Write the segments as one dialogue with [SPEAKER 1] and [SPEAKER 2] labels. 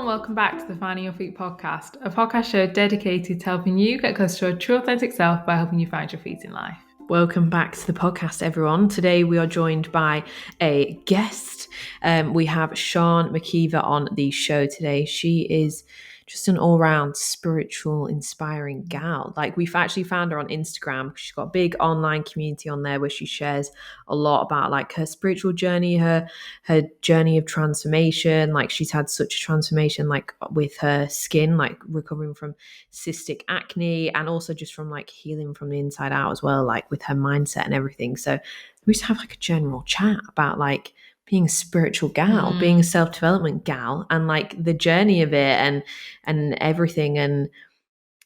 [SPEAKER 1] welcome back to the Finding Your Feet podcast, a podcast show dedicated to helping you get close to your true authentic self by helping you find your feet in life.
[SPEAKER 2] Welcome back to the podcast, everyone. Today we are joined by a guest. We have Sian McKeever on the show today. She is just an all-round spiritual, inspiring gal. Like, we've actually found her on Instagram. She's got a big online community on there where she shares a lot about like her spiritual journey, her journey of transformation. Like, she's had such a transformation, like with her skin, like recovering from cystic acne, and also just from like healing from the inside out as well, like with her mindset and everything. So we just have like a general chat about like being a spiritual gal, being a self-development gal, and like the journey of it and everything. And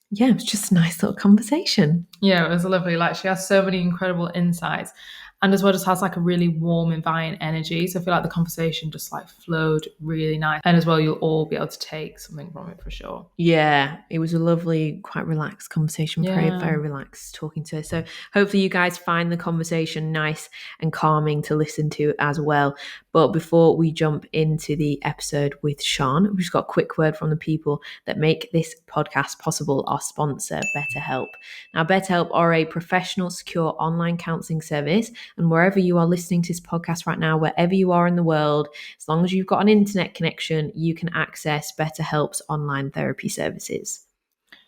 [SPEAKER 2] yeah, it was just a nice little conversation.
[SPEAKER 1] Yeah, it was lovely. Like, she has so many incredible insights, and as well just has like a really warm, inviting energy. So I feel like the conversation just like flowed really nice. And as well, you'll all be able to take something from it for sure.
[SPEAKER 2] Yeah, it was a lovely, quite relaxed conversation. Very, very relaxed talking to her. So hopefully you guys find the conversation nice and calming to listen to as well. But before we jump into the episode with Sian, we've just got a quick word from the people that make this podcast possible, our sponsor, BetterHelp. Now, BetterHelp are a professional, secure online counselling service. And wherever you are listening to this podcast right now, wherever you are in the world, as long as you've got an internet connection, you can access BetterHelp's online therapy services.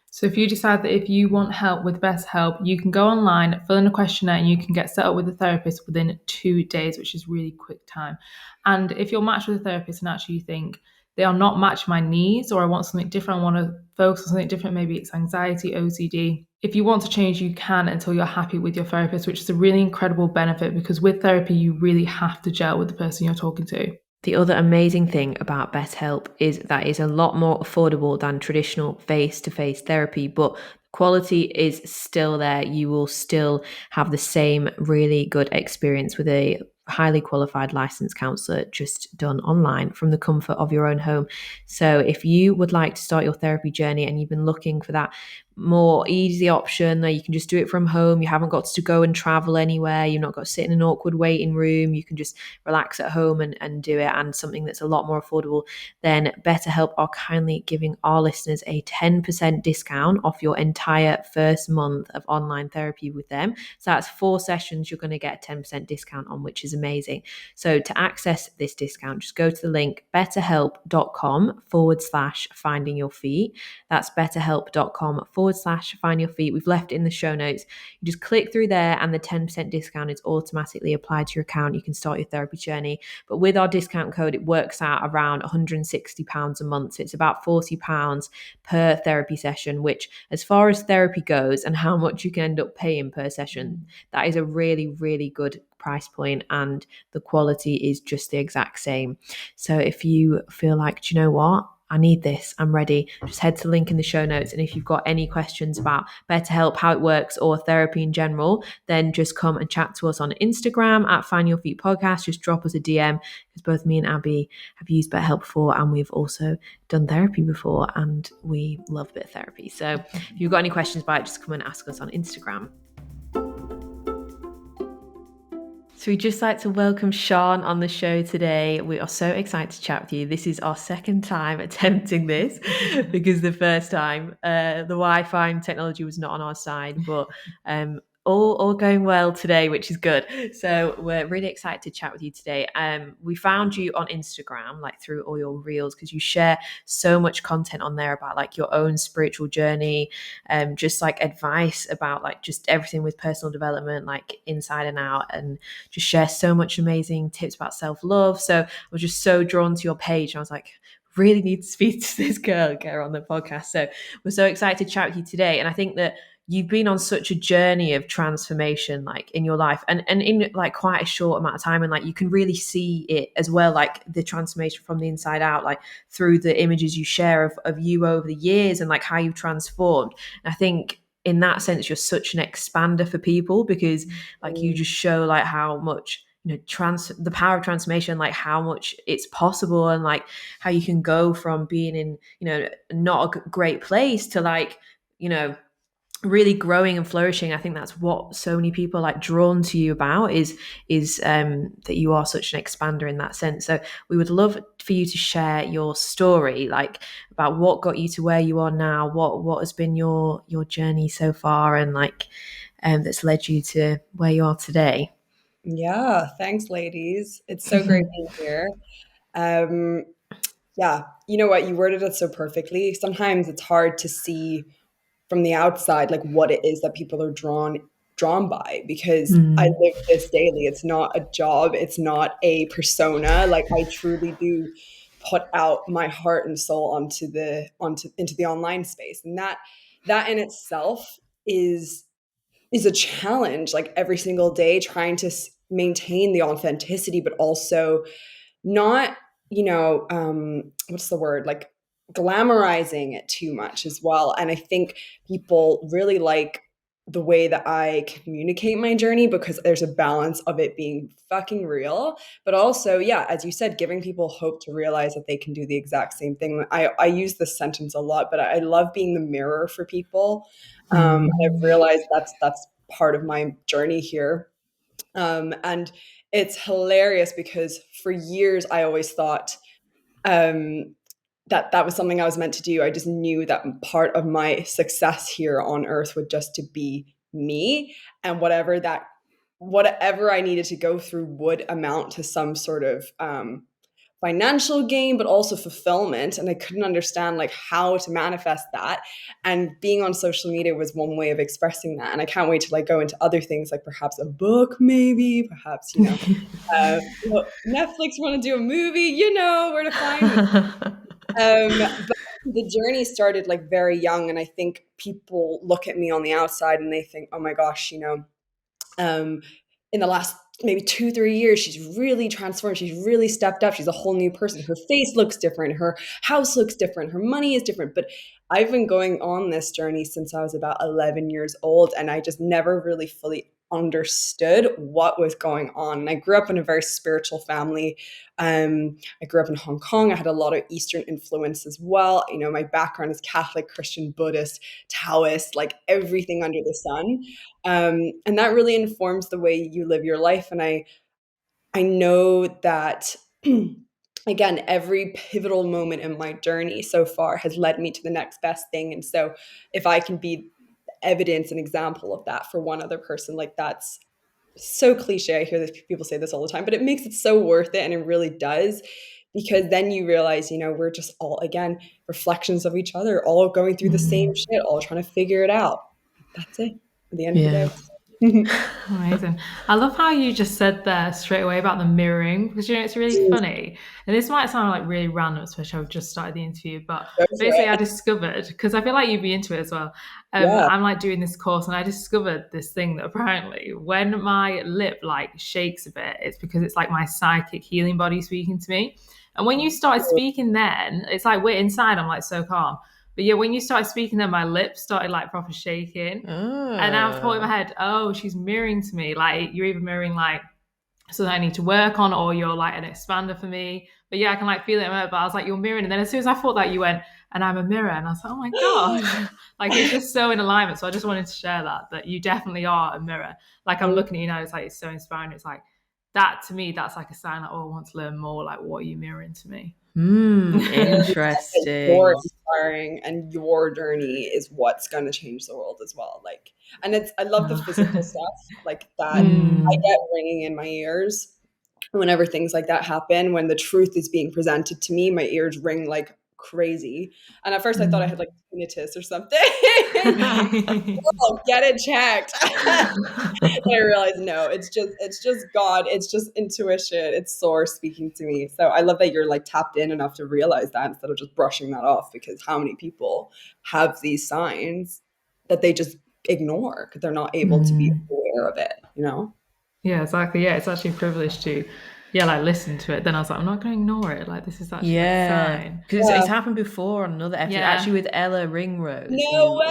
[SPEAKER 1] So if you decide that if you want help with BetterHelp, you can go online, fill in a questionnaire, and you can get set up with a therapist within 2 days, which is really quick time. And if you're matched with a therapist and actually you think they are not matching my needs, or I want something different, I want to focus on something different, maybe it's anxiety, OCD. If you want to change, you can until you're happy with your therapist, which is a really incredible benefit, because with therapy, you really have to gel with the person you're talking to.
[SPEAKER 2] The other amazing thing about BetterHelp is that it's a lot more affordable than traditional face-to-face therapy, but quality is still there. You will still have the same really good experience with a highly qualified licensed counsellor, just done online from the comfort of your own home. So if you would like to start your therapy journey and you've been looking for that more easy option that you can just do it from home, you haven't got to go and travel anywhere, you've not got to sit in an awkward waiting room, you can just relax at home and do it, and something that's a lot more affordable, then BetterHelp are kindly giving our listeners a 10% discount off your entire first month of online therapy with them. So that's 4 sessions you're going to get a 10% discount on, which is amazing. So to access this discount, just go to the link betterhelp.com/finding your feet. That's betterhelp.com/find your feet. We've left it in the show notes. You just click through there and the 10% discount is automatically applied to your account. You can start your therapy journey. But with our discount code, it works out around £160 a month. So it's about £40 per therapy session, which, as far as therapy goes and how much you can end up paying per session, that is a really, really good price point, and the quality is just the exact same. So if you feel like, do you know what? I need this, I'm ready, just head to the link in the show notes. And if you've got any questions about BetterHelp, how it works, or therapy in general, then just come and chat to us on Instagram at Find Your Feet Podcast. Just drop us a DM, because both me and Abby have used BetterHelp before, and we've also done therapy before, and we love a bit of therapy. So if you've got any questions about it, just come and ask us on Instagram. So we'd just like to welcome Sian on the show today. We are so excited to chat with you. This is our second time attempting this because the first time the Wi-Fi and technology was not on our side, but all going well today, which is good. So we're really excited to chat with you today. We found you on Instagram, like through all your reels, because you share so much content on there about like your own spiritual journey, just like advice about like just everything with personal development, like inside and out, and just share so much amazing tips about self-love. So I was just so drawn to your page, and I was like, really need to speak to this girl, get her on the podcast. So we're so excited to chat with you today. And I think that you've been on such a journey of transformation, like in your life, and in like quite a short amount of time, and like you can really see it as well, like the transformation from the inside out, like through the images you share of you over the years, and like how you've transformed. And I think in that sense, you're such an expander for people, because like you just show like how much, you know, the power of transformation, like how much it's possible, and like how you can go from being in, you know, not a great place to like, you know, really growing and flourishing. I think that's what so many people are like drawn to you about is that you are such an expander in that sense. So we would love for you to share your story, like about what got you to where you are now, what has been your journey so far, and like that's led you to where you are today.
[SPEAKER 3] Yeah, thanks, ladies. It's so great being here. Um, yeah, you know what? You worded it so perfectly. Sometimes it's hard to see from the outside like what it is that people are drawn by, because I
[SPEAKER 2] Mm.
[SPEAKER 3] live this daily. It's not a job, it's not a persona. Like, I truly do put out my heart and soul onto into the online space, and that in itself is a challenge, like every single day, trying to maintain the authenticity, but also not, what's the word? Like, glamorizing it too much as well. And I think people really like the way that I communicate my journey, because there's a balance of it being fucking real, but also, yeah, as you said, giving people hope to realize that they can do the exact same thing. I use this sentence a lot, but I love being the mirror for people. I've realized that's part of my journey here. And it's hilarious because for years I always thought um, that was something I was meant to do. I just knew that part of my success here on earth would just to be me, and whatever I needed to go through would amount to some sort of financial gain, but also fulfillment. And I couldn't understand like how to manifest that. And being on social media was one way of expressing that. And I can't wait to like go into other things, like perhaps a book, maybe, perhaps, Netflix want to do a movie, where to find me. But the journey started like very young. And I think people look at me on the outside and they think, oh my gosh, um, in the last maybe 2-3 years, she's really transformed. She's really stepped up. She's a whole new person. Her face looks different. Her house looks different. Her money is different. But I've been going on this journey since I was about 11 years old, and I just never really fully understood what was going on. And I grew up in a very spiritual family. I grew up in Hong Kong. I had a lot of Eastern influence as well. My background is Catholic, Christian, Buddhist, Taoist, like everything under the sun. And that really informs the way you live your life. And I know that again, every pivotal moment in my journey so far has led me to the next best thing. And so if I can be evidence and example of that for one other person, like, that's so cliche. I hear this, people say this all the time, but it makes it so worth it. And it really does, because then you realize, we're just all, again, reflections of each other, all going through the same shit, all trying to figure it out. That's it at the end of the
[SPEAKER 2] Yeah.
[SPEAKER 3] day.
[SPEAKER 1] Amazing. I love how you just said there straight away about the mirroring, because it's really funny. And this might sound like really random, especially I've just started the interview, but
[SPEAKER 3] Go for
[SPEAKER 1] basically I
[SPEAKER 3] it.
[SPEAKER 1] discovered, because I feel like you'd be into it as well.
[SPEAKER 3] Yeah.
[SPEAKER 1] I'm like doing this course and I discovered this thing that apparently when my lip like shakes a bit, it's because it's like my psychic healing body speaking to me. And when you started speaking then, it's like we're inside, I'm like so calm. But yeah, when you started speaking, then my lips started like proper shaking. And I thought in my head, oh, she's mirroring to me. Like, you're either mirroring like something I need to work on, or you're like an expander for me. But yeah, I can like feel it in my head. But I was like, you're mirroring. And then as soon as I thought that, you went, and I'm a mirror. And I was like, oh my gosh. Like, it's just so in alignment. So I just wanted to share that you definitely are a mirror. Like, I'm looking at you now, it's like, it's so inspiring. It's like, that to me, that's like a sign that, oh, I want to learn more. Like, what are you mirroring to me?
[SPEAKER 3] You're
[SPEAKER 2] Interesting.
[SPEAKER 3] inspiring, and your journey is what's going to change the world as well. Like, and I love the physical stuff like that. I get ringing in my ears whenever things like that happen. When the truth is being presented to me, my ears ring like crazy. And at first I thought I had like tinnitus or something. Oh, get it checked. I realized no, it's just God, it's just intuition, it's source speaking to me. So I love that you're like tapped in enough to realize that instead of just brushing that off, because how many people have these signs that they just ignore because they're not able to be aware of it.
[SPEAKER 1] Yeah, exactly. Yeah, it's actually a privilege to, yeah, like listen to it. Then I was like, I'm not going to ignore it. Like, this is actually like a
[SPEAKER 2] Yeah,
[SPEAKER 1] sign.
[SPEAKER 2] because
[SPEAKER 3] Yeah.
[SPEAKER 2] it's happened before on another episode,
[SPEAKER 1] Yeah.
[SPEAKER 2] actually with Ella Ringrose,
[SPEAKER 3] No
[SPEAKER 2] who we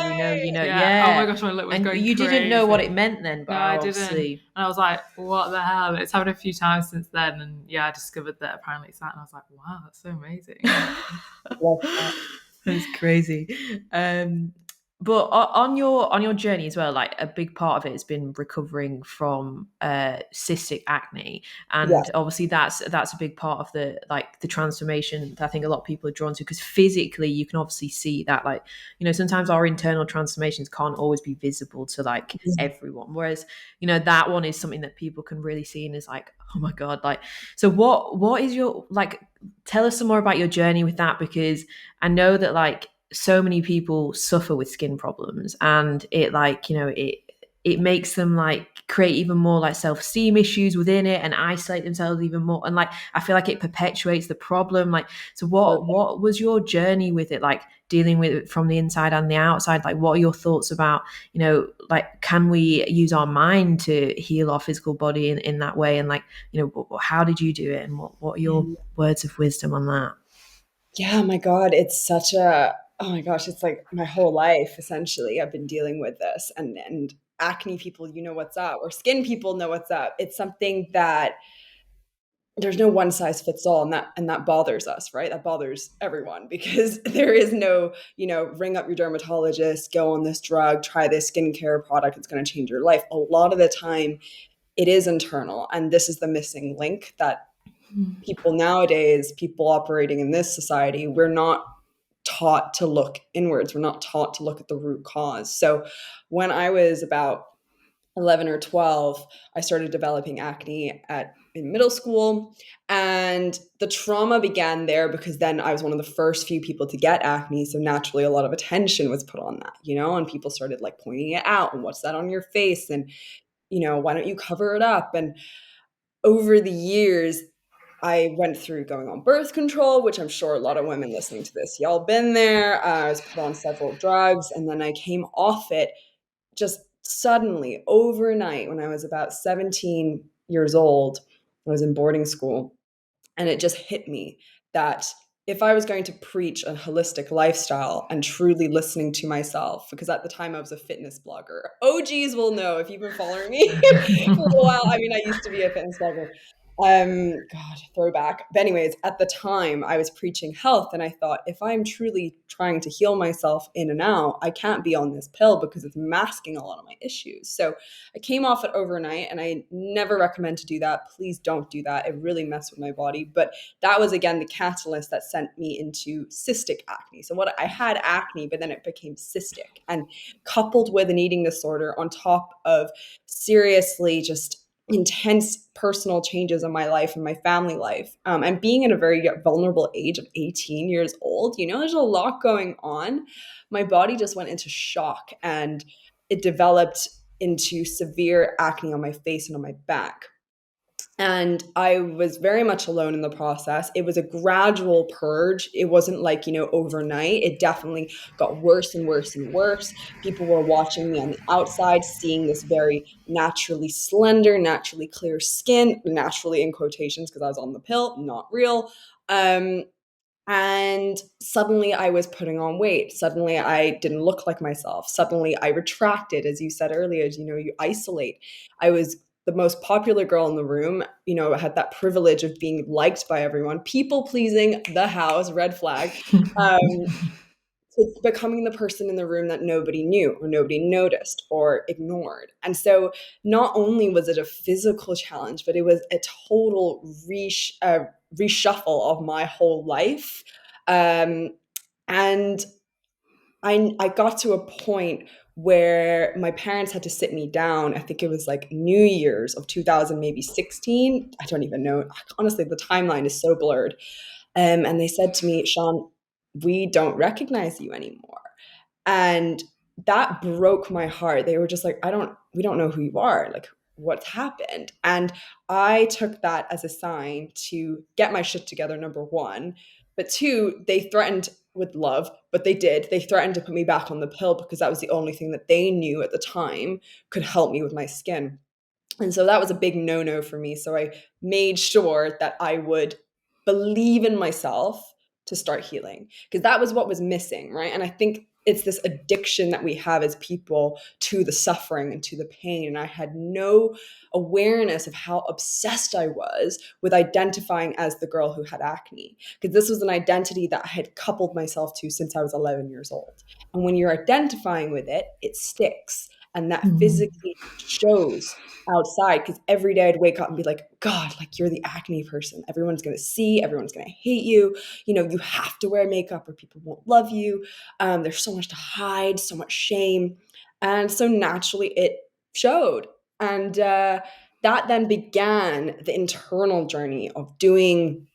[SPEAKER 2] know,
[SPEAKER 3] way.
[SPEAKER 1] Yeah. Oh my
[SPEAKER 2] yeah.
[SPEAKER 1] gosh, my lip was
[SPEAKER 2] And
[SPEAKER 1] going
[SPEAKER 2] you
[SPEAKER 1] crazy.
[SPEAKER 2] didn't know what it meant then, but
[SPEAKER 1] No, I didn't.
[SPEAKER 2] obviously.
[SPEAKER 1] And I was like, what the hell? It's happened a few times since then. And yeah, I discovered that apparently it's that. And I was like, wow, that's so amazing.
[SPEAKER 3] Love that.
[SPEAKER 2] That's crazy. But on your journey as well, like a big part of it has been recovering from cystic acne,
[SPEAKER 3] Yes.
[SPEAKER 2] and obviously that's a big part of the transformation that I think a lot of people are drawn to, because physically you can obviously see that, like, you know, sometimes our internal transformations can't always be visible to like everyone, whereas, you know, that one is something that people can really see and is like, oh my god. Like, so what is your, like, tell us some more about your journey with that, because I know that like so many people suffer with skin problems, and it, like, you know, it makes them like create even more like self-esteem issues within it and isolate themselves even more, and like I feel like it perpetuates the problem. Like, so what was your journey with it, like dealing with it from the inside and the outside? Like, what are your thoughts about, you know, like, can we use our mind to heal our physical body in that way? And like, you know, how did you do it, and what are your words of wisdom on that?
[SPEAKER 3] Yeah, my God, it's such a, oh my gosh, it's like my whole life essentially I've been dealing with this, and acne people, you know what's up, or skin people know what's up. It's something that there's no one size fits all, and that bothers us, right? That bothers everyone because there is no, you know, ring up your dermatologist, go on this drug, try this skincare product, it's going to change your life. A lot of the time it is internal, and this is the missing link that people nowadays, people operating in this society, we're not taught to look inwards. We're not taught to look at the root cause. So when I was about 11 or 12, I started developing acne in middle school. And the trauma began there because then I was one of the first few people to get acne. So naturally, a lot of attention was put on that, you know, and people started like pointing it out and what's that on your face? And, you know, why don't you cover it up? And over the years, I went through going on birth control, which I'm sure a lot of women listening to this, y'all been there. I was put on several drugs, and then I came off it just suddenly overnight when I was about 17 years old. I was in boarding school, and it just hit me that if I was going to preach a holistic lifestyle and truly listening to myself, because at the time I was a fitness blogger. OGs will know if you've been following me for a while. I mean, I used to be a fitness blogger. God, throwback. But anyways, at the time I was preaching health, and I thought, if I'm truly trying to heal myself in and out, I can't be on this pill because it's masking a lot of my issues. So I came off it overnight, and I never recommend to do that. Please don't do that. It really messed with my body. But that was, again, the catalyst that sent me into cystic acne. So what I had acne, but then it became cystic, and coupled with an eating disorder on top of seriously just intense personal changes in my life and my family life, and being in a very vulnerable age of 18 years old, you know, there's a lot going on. My body just went into shock, and it developed into severe acne on my face and on my back. And I was very much alone in the process. It was a gradual purge. It wasn't like, you know, overnight. It definitely got worse and worse and worse. People were watching me on the outside, seeing this very naturally slender, naturally clear skin, naturally in quotations because I was on the pill, not real. Um, and suddenly I was putting on weight. Suddenly I didn't look like myself. Suddenly I retracted, as you said earlier, you know, you isolate. I was the most popular girl in the room, you know, I had that privilege of being liked by everyone, people pleasing the house, red flag. Um, to becoming the person in the room that nobody knew or nobody noticed or ignored. And so not only was it a physical challenge, but it was a total reshuffle of my whole life. Um, and I got to a point where my parents had to sit me down. I think it was like New Year's of 2000, maybe 16. I don't even know. Honestly, the timeline is so blurred. And they said to me, Sean, we don't recognize you anymore. And that broke my heart. They were just like, we don't know who you are. Like, what's happened? And I took that as a sign to get my shit together, number one. But two, they threatened with love, but they did. They threatened to put me back on the pill because that was the only thing that they knew at the time could help me with my skin. And so that was a big no-no for me. So I made sure that I would believe in myself to start healing because that was what was missing, right? And I think it's this addiction that we have as people to the suffering and to the pain. And I had no awareness of how obsessed I was with identifying as the girl who had acne, because this was an identity that I had coupled myself to since I was 11 years old. And when you're identifying with it, it sticks. And that physically shows outside, because every day I'd wake up and be like, God, like you're the acne person. Everyone's going to see, everyone's going to hate you. You know, you have to wear makeup or people won't love you. There's so much to hide, so much shame. And so naturally it showed. And that then began the internal journey of doing.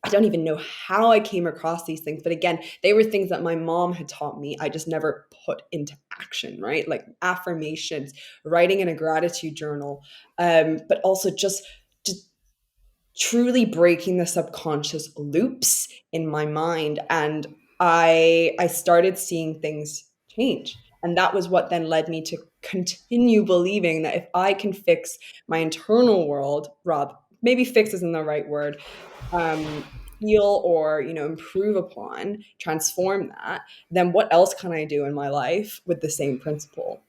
[SPEAKER 3] I don't even know how I came across these things, but again, they were things that my mom had taught me. I just never put into action, right? Like affirmations, writing in a gratitude journal, but also just truly breaking the subconscious loops in my mind. And I started seeing things change. And that was what then led me to continue believing that if I can fix my internal world, Rob, maybe fix isn't the right word, heal or, you know, improve upon, transform that, then what else can I do in my life with the same principle?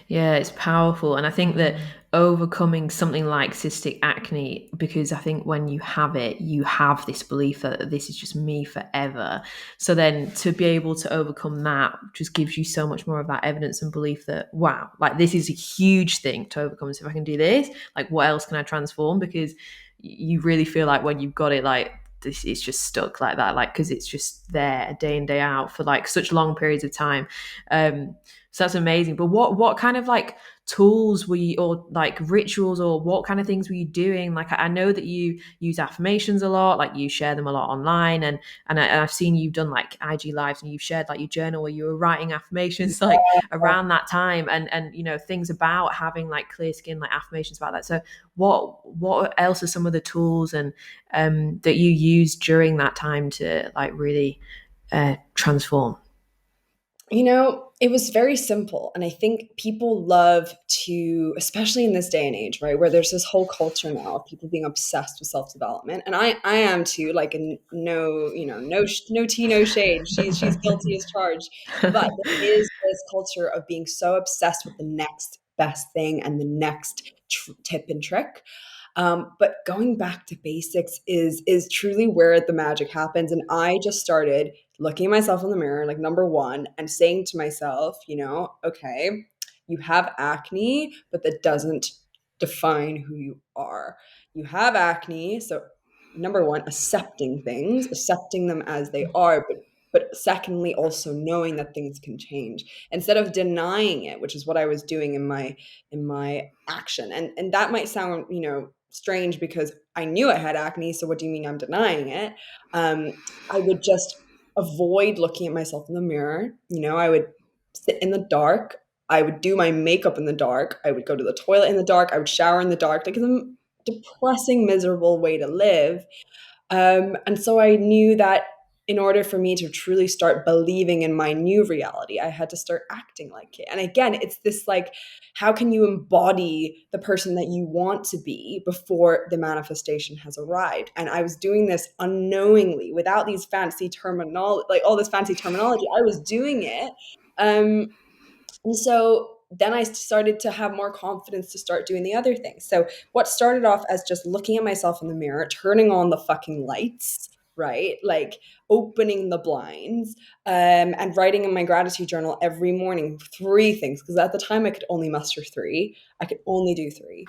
[SPEAKER 2] Yeah, it's powerful. And I think that overcoming something like cystic acne, because I think when you have it, you have this belief that this is just me forever. So then to be able to overcome that just gives you so much more of that evidence and belief that, wow, like this is a huge thing to overcome. So if I can do this, like what else can I transform? Because you really feel like when you've got it, like, this is just stuck like that, like, because it's just there day in day out for like such long periods of time. So that's amazing. But what kind of like tools were you, or like rituals, or what kind of things were you doing? Like I know that you use affirmations a lot, like you share them a lot online, and I've seen you've done like IG lives and you've shared like your journal where you were writing affirmations like around that time, and you know, things about having like clear skin, like affirmations about that. So what else are some of the tools and that you used during that time to like really transform?
[SPEAKER 3] You know, it was very simple. And I think people love to, especially in this day and age, right, where there's this whole culture now of people being obsessed with self-development. And I am too, like, no, you know, no tea, no shade. She's guilty as charged. But there is this culture of being so obsessed with the next best thing and the next tip and trick. But going back to basics is truly where the magic happens. And I just started looking at myself in the mirror, like number one, and saying to myself, you know, okay, you have acne, but that doesn't define who you are. You have acne, so number one, accepting them as they are, but secondly, also knowing that things can change instead of denying it, which is what I was doing in my action. And that might sound, you know, strange because I knew I had acne. So what do you mean I'm denying it? I would just avoid looking at myself in the mirror. You know, I would sit in the dark. I would do my makeup in the dark. I would go to the toilet in the dark. I would shower in the dark. Like it's a depressing, miserable way to live. And so I knew that in order for me to truly start believing in my new reality, I had to start acting like it. And again, it's this like, how can you embody the person that you want to be before the manifestation has arrived? And I was doing this unknowingly without these fancy terminology, like all this fancy terminology. I was doing it. And so then I started to have more confidence to start doing the other things. So what started off as just looking at myself in the mirror, turning on the fucking lights, right? Like opening the blinds, and writing in my gratitude journal every morning 3 things. Because at the time I could only muster 3. I could only do 3.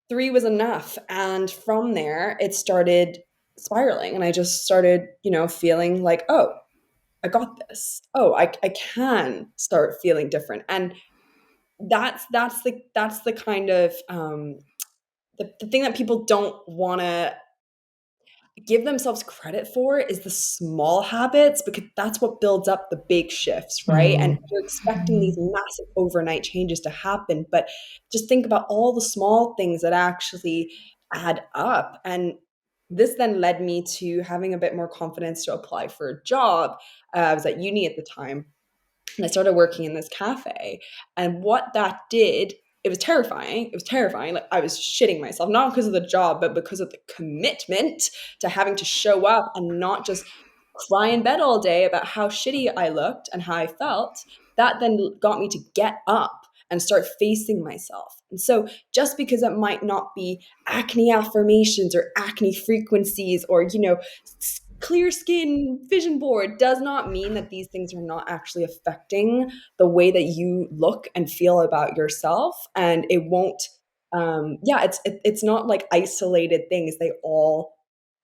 [SPEAKER 3] 3 was enough. And from there, it started spiraling. And I just started, you know, feeling like, oh, I got this. Oh, I can start feeling different. And that's the kind of the thing that people don't want to give themselves credit for is the small habits, because that's what builds up the big shifts, right? And you're expecting these massive overnight changes to happen, but just think about all the small things that actually add up. And this then led me to having a bit more confidence to apply for a job. I was at uni at the time, and I started working in this cafe. And what that did, it was terrifying. It was terrifying. Like I was shitting myself, not because of the job, but because of the commitment to having to show up and not just cry in bed all day about how shitty I looked and how I felt, that then got me to get up and start facing myself. And so just because it might not be acne affirmations or acne frequencies or, clear skin vision board does not mean that these things are not actually affecting the way that you look and feel about yourself. And it won't, it's not like isolated things. They all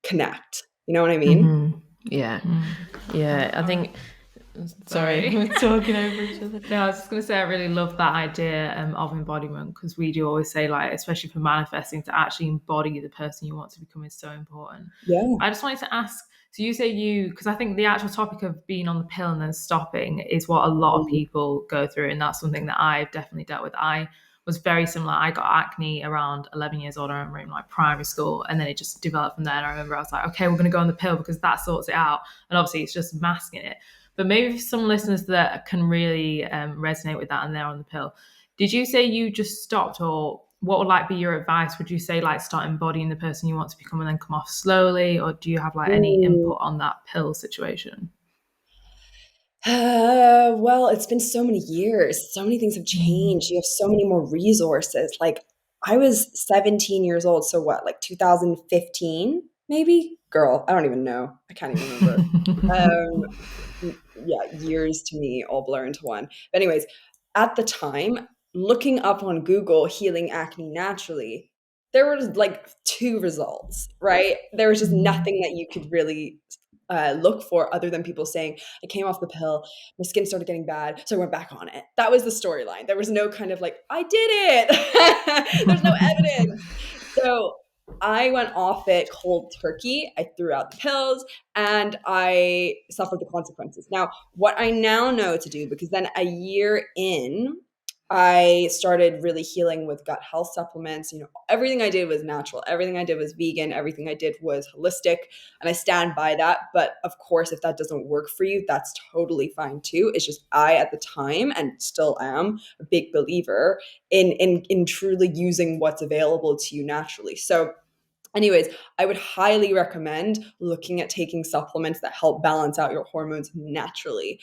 [SPEAKER 3] connect. You know what I mean?
[SPEAKER 2] Mm-hmm. Yeah. Yeah. I think, sorry, we're talking over each other.
[SPEAKER 1] No, I was just going to say, I really love that idea of embodiment, because we do always say, like, especially for manifesting, to actually embody the person you want to become is so important.
[SPEAKER 3] Yeah.
[SPEAKER 1] I just wanted to ask, so you say because I think the actual topic of being on the pill and then stopping is what a lot of people go through. And that's something that I've definitely dealt with. I was very similar. I got acne around 11 years old. I remember in like primary school, and then it just developed from there. And I remember I was like, okay, we're going to go on the pill because that sorts it out. And obviously it's just masking it. But maybe for some listeners that can really resonate with that and they're on the pill, did you say you just stopped, or what would like be your advice? Would you say like start embodying the person you want to become and then come off slowly, or do you have like any input on that pill situation?
[SPEAKER 3] Well, it's been so many years. So many things have changed. You have so many more resources. Like I was 17 years old. So what, like 2015, maybe? Girl, I don't even know. I can't even remember. Yeah, years to me all blur into one. But anyways, at the time, looking up on Google healing acne naturally, there were like 2 results, right? There was just nothing that you could really look for other than people saying, I came off the pill, my skin started getting bad, so I went back on it. That was the storyline. There was no kind of like, I did it. There's no evidence. So I went off it cold turkey. I threw out the pills and I suffered the consequences. Now, what I now know to do, because then a year in, I started really healing with gut health supplements. Everything I did was natural. Everything I did was vegan. Everything I did was holistic. And I stand by that. But of course, if that doesn't work for you, that's totally fine too. It's just I, at the time, and still am, a big believer in truly using what's available to you naturally. So anyways, I would highly recommend looking at taking supplements that help balance out your hormones naturally.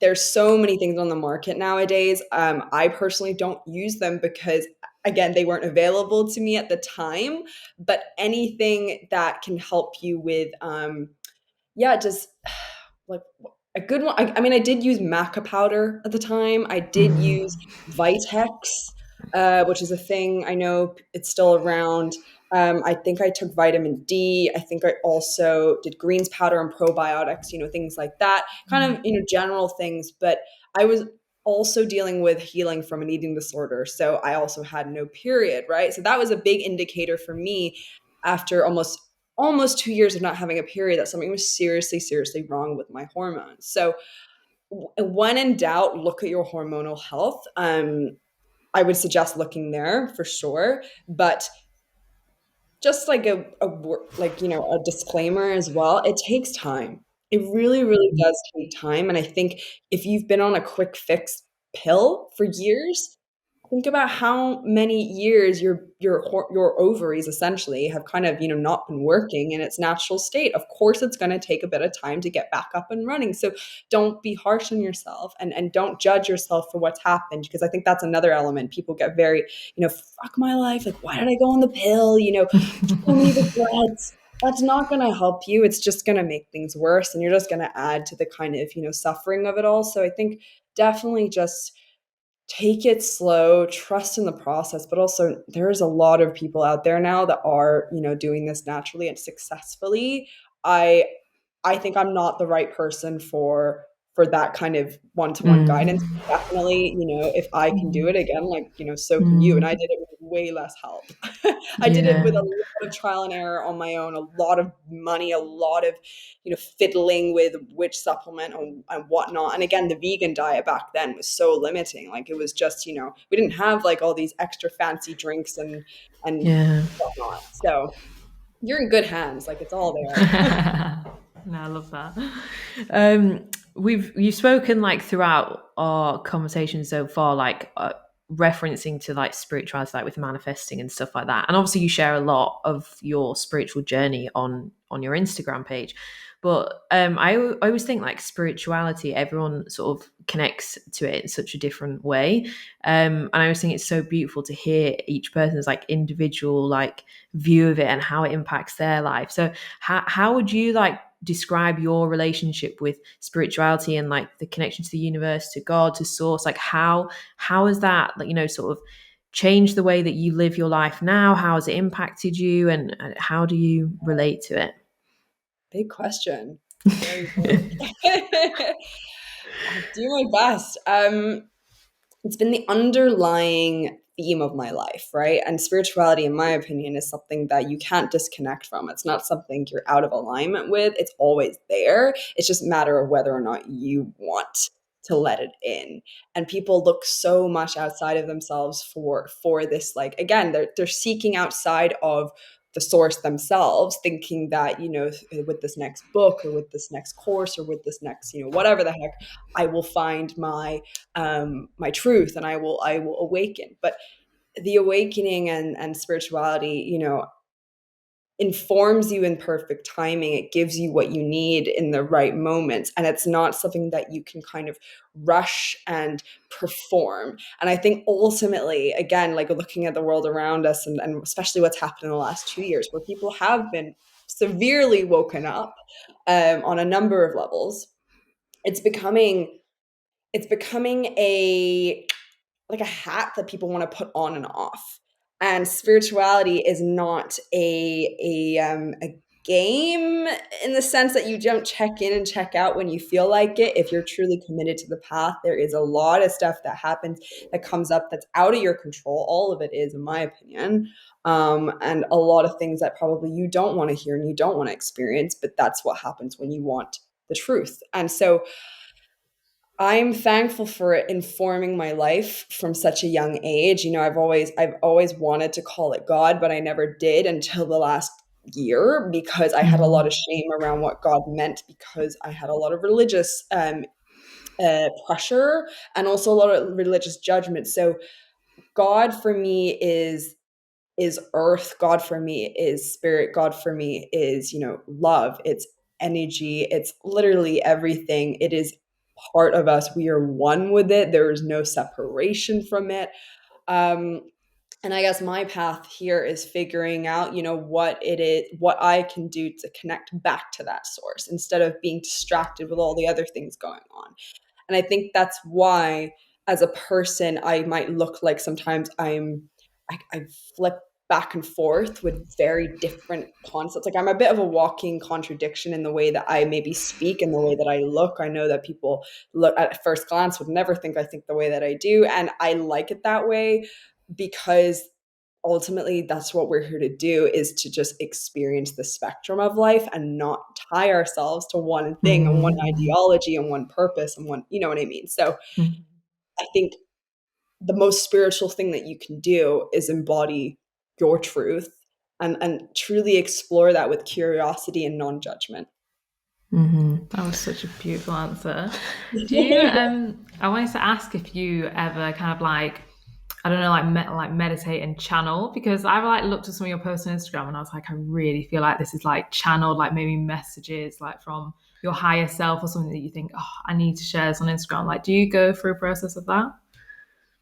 [SPEAKER 3] There's so many things on the market nowadays. I personally don't use them because, again, they weren't available to me at the time. But anything that can help you with, just like a good one. I mean, I did use maca powder at the time. I did use Vitex, which is a thing. I know it's still around. I think I took vitamin D. I think I also did greens powder and probiotics, things like that, kind of, general things. But I was also dealing with healing from an eating disorder. So I also had no period, right? So that was a big indicator for me after almost 2 years of not having a period that something was seriously, seriously wrong with my hormones. So when in doubt, look at your hormonal health. I would suggest looking there for sure, but just like a disclaimer as well, it takes time. It really, really does take time. And I think if you've been on a quick fix pill for years, think about how many years your ovaries essentially have kind of, not been working in its natural state. Of course, it's going to take a bit of time to get back up and running. So don't be harsh on yourself and don't judge yourself for what's happened, because I think that's another element. People get very, fuck my life. Like, why did I go on the pill? So many regrets. That's not going to help you. It's just going to make things worse. And you're just going to add to the kind of, suffering of it all. So I think definitely just take it slow, trust in the process, but also there's a lot of people out there now that are, doing this naturally and successfully. I think I'm not the right person for that kind of one-to-one guidance. Definitely, if I can do it again, so can you. And I did it with way less help. I did it with a lot of trial and error on my own, a lot of money, a lot of, fiddling with which supplement and whatnot. And again, the vegan diet back then was so limiting. Like it was just, we didn't have like all these extra fancy drinks and whatnot. So you're in good hands. Like it's all there.
[SPEAKER 1] No, I love that.
[SPEAKER 2] You've spoken like throughout our conversation so far, like referencing to like spirituality, like with manifesting and stuff like that. And obviously you share a lot of your spiritual journey on your Instagram page. But I always think like spirituality, everyone sort of connects to it in such a different way. And I always think it's so beautiful to hear each person's like individual like view of it and how it impacts their life. So how would you like describe your relationship with spirituality and like the connection to the universe, to God, to source? Like how has that, like, you know, sort of changed the way that you live your life now? How has it impacted you, and how do you relate to it?
[SPEAKER 3] Big question. Very big. I'll do my best. It's been the underlying theme of my life, right? And spirituality, in my opinion, is something that you can't disconnect from. It's not something you're out of alignment with. It's always there. It's just a matter of whether or not you want to let it in. And people look so much outside of themselves for this, like, again, they're seeking outside of the source themselves, thinking that, you know, with this next book or with this next course or with this next, you know, whatever the heck, I will find my truth, and I will awaken. But the awakening and spirituality, you know, informs you in perfect timing. It gives you what you need in the right moments, and it's not something that you can kind of rush and perform. And I think ultimately, again, like looking at the world around us, and especially what's happened in the last 2 years, where people have been severely woken up on a number of levels, it's becoming a like a hat that people want to put on and off. And spirituality is not a game, in the sense that you don't check in and check out when you feel like it. If you're truly committed to the path, there is a lot of stuff that happens, that comes up, that's out of your control. All of it is, in my opinion. And a lot of things that probably you don't want to hear and you don't want to experience, but that's what happens when you want the truth. And so I'm thankful for it informing my life from such a young age. You know, I've always wanted to call it God, but I never did until the last year, because I had a lot of shame around what God meant, because I had a lot of religious pressure, and also a lot of religious judgment. So God for me is earth. God for me is spirit. God for me is, you know, love. It's energy. It's literally everything. It is part of us. We are one with it. There is no separation from it. Um, and I guess my path here is figuring out, you know, what it is, what I can do to connect back to that source, instead of being distracted with all the other things going on. And I think that's why, as a person, I might look like sometimes I flip back and forth with very different concepts. Like, I'm a bit of a walking contradiction in the way that I maybe speak and the way that I look. I know that people look at first glance would never think I think the way that I do. And I like it that way, because ultimately that's what we're here to do, is to just experience the spectrum of life and not tie ourselves to one thing and one ideology and one purpose and one, you know what I mean? So I think the most spiritual thing that you can do is embody your truth, and truly explore that with curiosity and non-judgment.
[SPEAKER 1] That was such a beautiful answer. Do you I wanted to ask if you ever kind of like, I don't know, like meditate and channel, because I've like looked at some of your posts on Instagram and I was like, I really feel like this is like channeled, like maybe messages like from your higher self, or something that you think, oh, I need to share this on Instagram. Like, do you go through a process of that?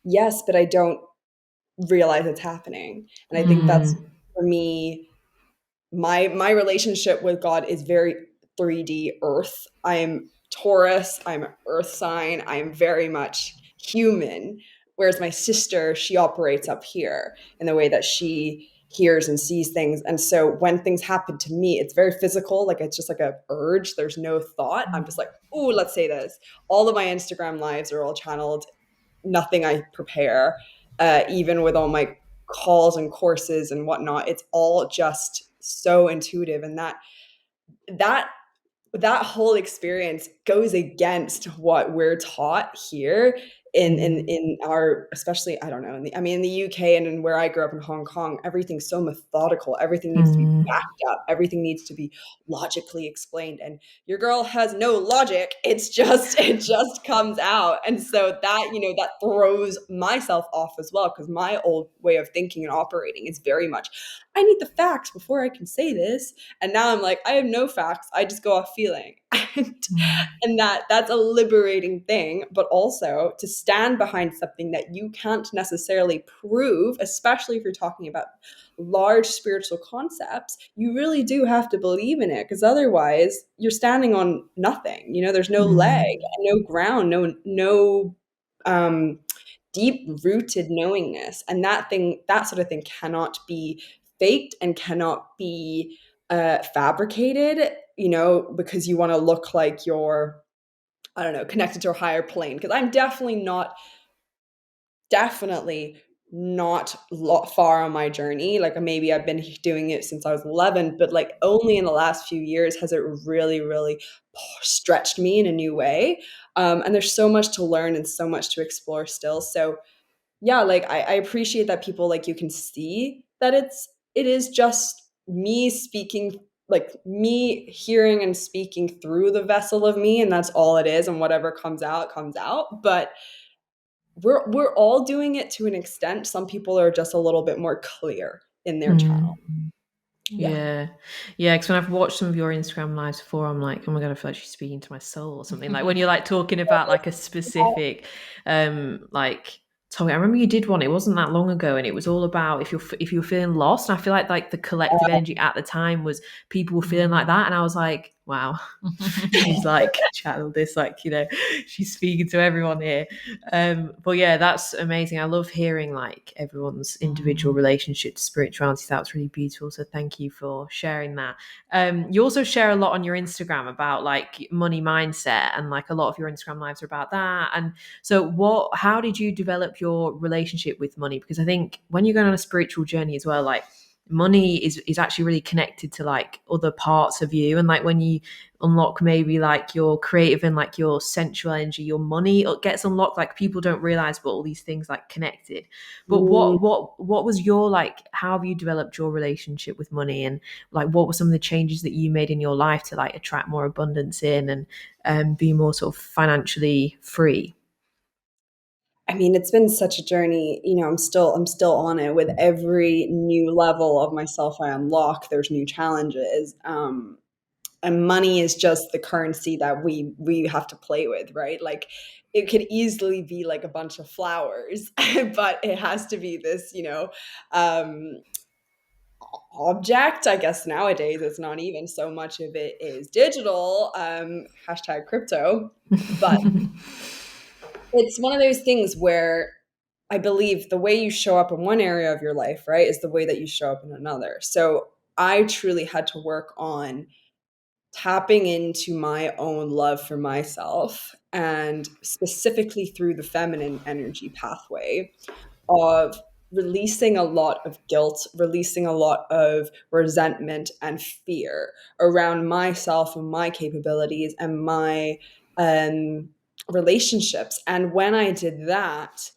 [SPEAKER 3] Yes, but I don't realize it's happening. And I think that's, for me, my relationship with God is very 3D earth. I'm Taurus, I'm an earth sign, I'm very much human. Whereas my sister, she operates up here in the way that she hears and sees things. And so when things happen to me, it's very physical. Like, it's just like a urge. There's no thought. I'm just like, oh, let's say this. All of my Instagram lives are all channeled, nothing I prepare. Even with all my calls and courses and whatnot, it's all just so intuitive. And that that whole experience goes against what we're taught here in our, especially, I don't know, in the UK and in where I grew up in Hong Kong, everything's so methodical. Everything needs to be backed up. Everything needs to be logically explained. And your girl has no logic. It just comes out. And so that, that throws myself off as well, because my old way of thinking and operating is very much, I need the facts before I can say this. And now I'm like, I have no facts. I just go off feeling. And that's a liberating thing, but also to stand behind something that you can't necessarily prove, especially if you're talking about large spiritual concepts. You really do have to believe in it, because otherwise you're standing on nothing. There's no leg, no ground, no deep rooted knowingness. And that sort of thing cannot be faked and cannot be fabricated, because you want to look like you're, I don't know, connected to a higher plane. Because I'm definitely not far on my journey. Like, maybe I've been doing it since I was 11, but like only in the last few years has it really, really stretched me in a new way. And there's so much to learn and so much to explore still. So yeah, like I appreciate that people like you can see that it is just me speaking, like me hearing and speaking through the vessel of me, and that's all it is, and whatever comes out. But we're all doing it to an extent. Some people are just a little bit more clear in their channel.
[SPEAKER 2] Yeah. Because when I've watched some of your Instagram lives before, I'm like, oh my God, I feel like she's speaking to my soul or something. Like when you're like talking about like a specific like topic. I remember you did one, it wasn't that long ago, and it was all about if you're feeling lost. And I feel like the collective energy at the time was people were feeling like that. And I was like, wow, she's like channeled this, like, she's speaking to everyone here. But yeah, that's amazing. I love hearing like everyone's individual relationship to spirituality. That's really beautiful. So thank you for sharing that. You also share a lot on your Instagram about like money mindset, and like a lot of your Instagram lives are about that. And so how did you develop your relationship with money? Because I think when you're going on a spiritual journey as well, like money is actually really connected to like other parts of you. And like when you unlock maybe like your creative and like your sensual energy, your money gets unlocked. Like people don't realize, but all these things like connected. But what was your like, how have you developed your relationship with money, and like what were some of the changes that you made in your life to like attract more abundance in and be more sort of financially free?
[SPEAKER 3] I mean, it's been such a journey. I'm still on it. With every new level of myself I unlock, there's new challenges. And money is just the currency that we have to play with, right? Like, it could easily be like a bunch of flowers, but it has to be this, object. I guess nowadays it's not even so much of it is digital, hashtag crypto, but it's one of those things where I believe the way you show up in one area of your life, right, is the way that you show up in another. So I truly had to work on tapping into my own love for myself, and specifically through the feminine energy pathway of releasing a lot of guilt, releasing a lot of resentment and fear around myself and my capabilities and my relationships. And when I did that,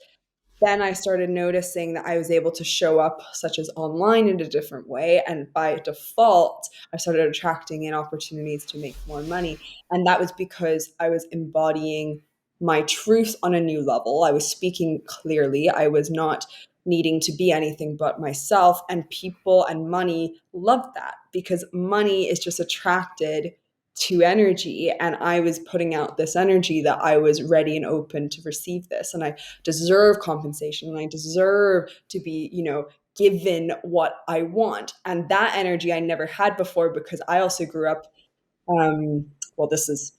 [SPEAKER 3] then I started noticing that I was able to show up, such as online, in a different way. And by default, I started attracting in opportunities to make more money. And that was because I was embodying my truth on a new level. I was speaking clearly. I was not needing to be anything but myself. And people and money loved that, because money is just attracted to energy. And I was putting out this energy that I was ready and open to receive this. And I deserve compensation, and I deserve to be, given what I want. And that energy I never had before, because I also grew up, well, this is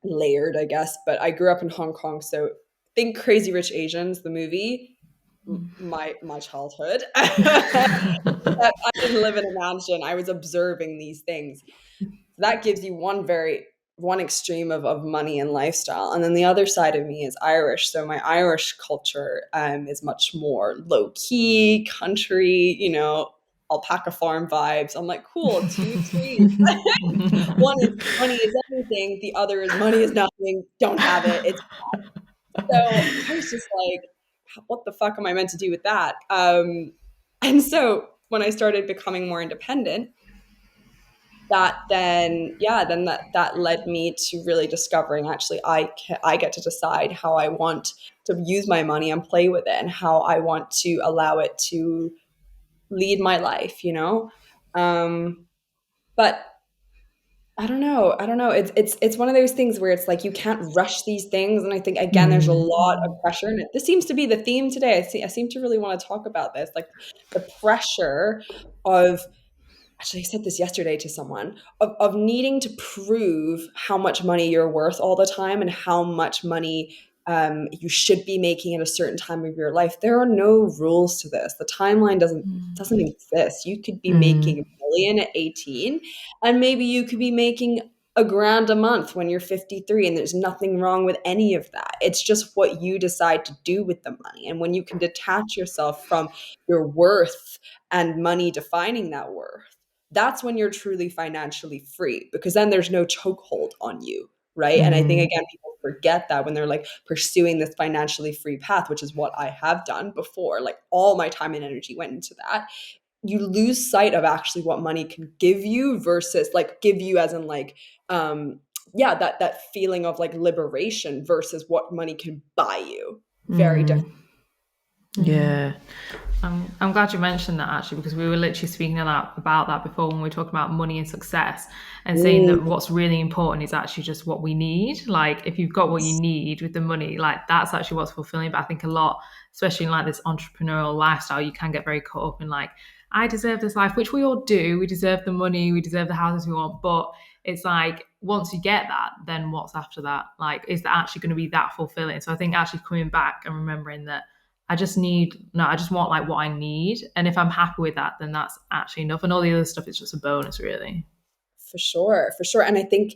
[SPEAKER 3] layered, I guess, but I grew up in Hong Kong. So think Crazy Rich Asians, the movie, my childhood. I didn't live in a mansion. I was observing these things. That gives you one extreme of money and lifestyle. And then the other side of me is Irish. So my Irish culture is much more low key, country, alpaca farm vibes. I'm like, cool, two extremes. One is money is everything. The other is money is nothing. Don't have it. It's bad. So I was just like, what the fuck am I meant to do with that? And so when I started becoming more independent, that led me to really discovering, actually, I get to decide how I want to use my money and play with it, and how I want to allow it to lead my life, you know? But I don't know. I don't know. It's one of those things where it's like you can't rush these things, and I think, again, there's a lot of pressure, and this seems to be the theme today. I seem to really want to talk about this, like the pressure of, actually, I said this yesterday to someone, of needing to prove how much money you're worth all the time, and how much money you should be making at a certain time of your life. There are no rules to this. The timeline doesn't exist. You could be making a million at 18, and maybe you could be making $1,000 a month when you're 53, and there's nothing wrong with any of that. It's just what you decide to do with the money. And when you can detach yourself from your worth and money defining that worth, that's when you're truly financially free, because then there's no chokehold on you, right? And I think, again, people forget that when they're like pursuing this financially free path, which is what I have done before. Like, all my time and energy went into that. You lose sight of actually what money can give you, versus like give you as in like that feeling of like liberation, versus what money can buy you. Very different.
[SPEAKER 2] Yeah.
[SPEAKER 1] I'm glad you mentioned that, actually, because we were literally speaking about that before, when we were talking about money and success, and saying that what's really important is actually just what we need. Like, if you've got what you need with the money, like, that's actually what's fulfilling. But I think a lot, especially in like this entrepreneurial lifestyle, you can get very caught up in like, I deserve this life, which we all do. We deserve the money, we deserve the houses we want. But it's like, once you get that, then what's after that? Like, is that actually going to be that fulfilling? So I think actually coming back and remembering that I just want like what I need. And if I'm happy with that, then that's actually enough. And all the other stuff is just a bonus, really.
[SPEAKER 3] For sure, for sure. And I think,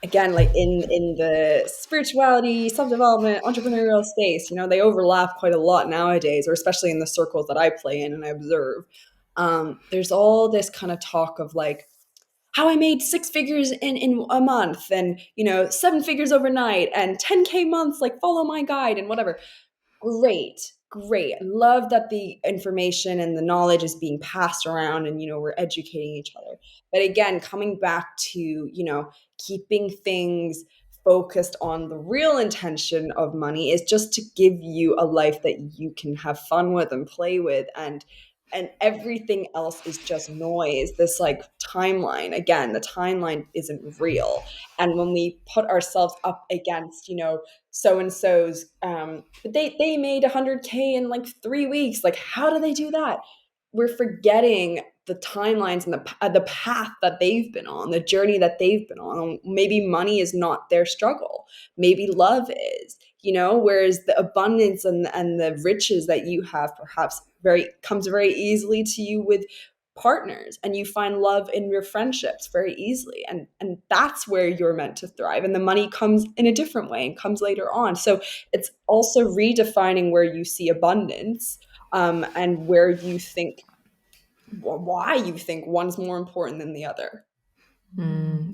[SPEAKER 3] again, like in the spirituality, self-development, entrepreneurial space, they overlap quite a lot nowadays, or especially in the circles that I play in and I observe. There's all this kind of talk of like how I made 6 figures in a month, and 7 figures overnight, and 10K months, like follow my guide and whatever. Great. I love that the information and the knowledge is being passed around, and we're educating each other. But again, coming back to keeping things focused on the real intention of money is just to give you a life that you can have fun with and play with, and everything else is just noise. This like timeline, again, the timeline isn't real. And when we put ourselves up against so and so's, they made 100K in like 3 weeks, like how do they do that? We're forgetting the timelines and the path that they've been on, the journey that they've been on. Maybe money is not their struggle, maybe love is, whereas the abundance and the riches that you have perhaps comes very easily to you with partners, and you find love in your friendships very easily, and that's where you're meant to thrive, and the money comes in a different way and comes later on. So it's also redefining where you see abundance, and where you think, why you think one's more important than the other.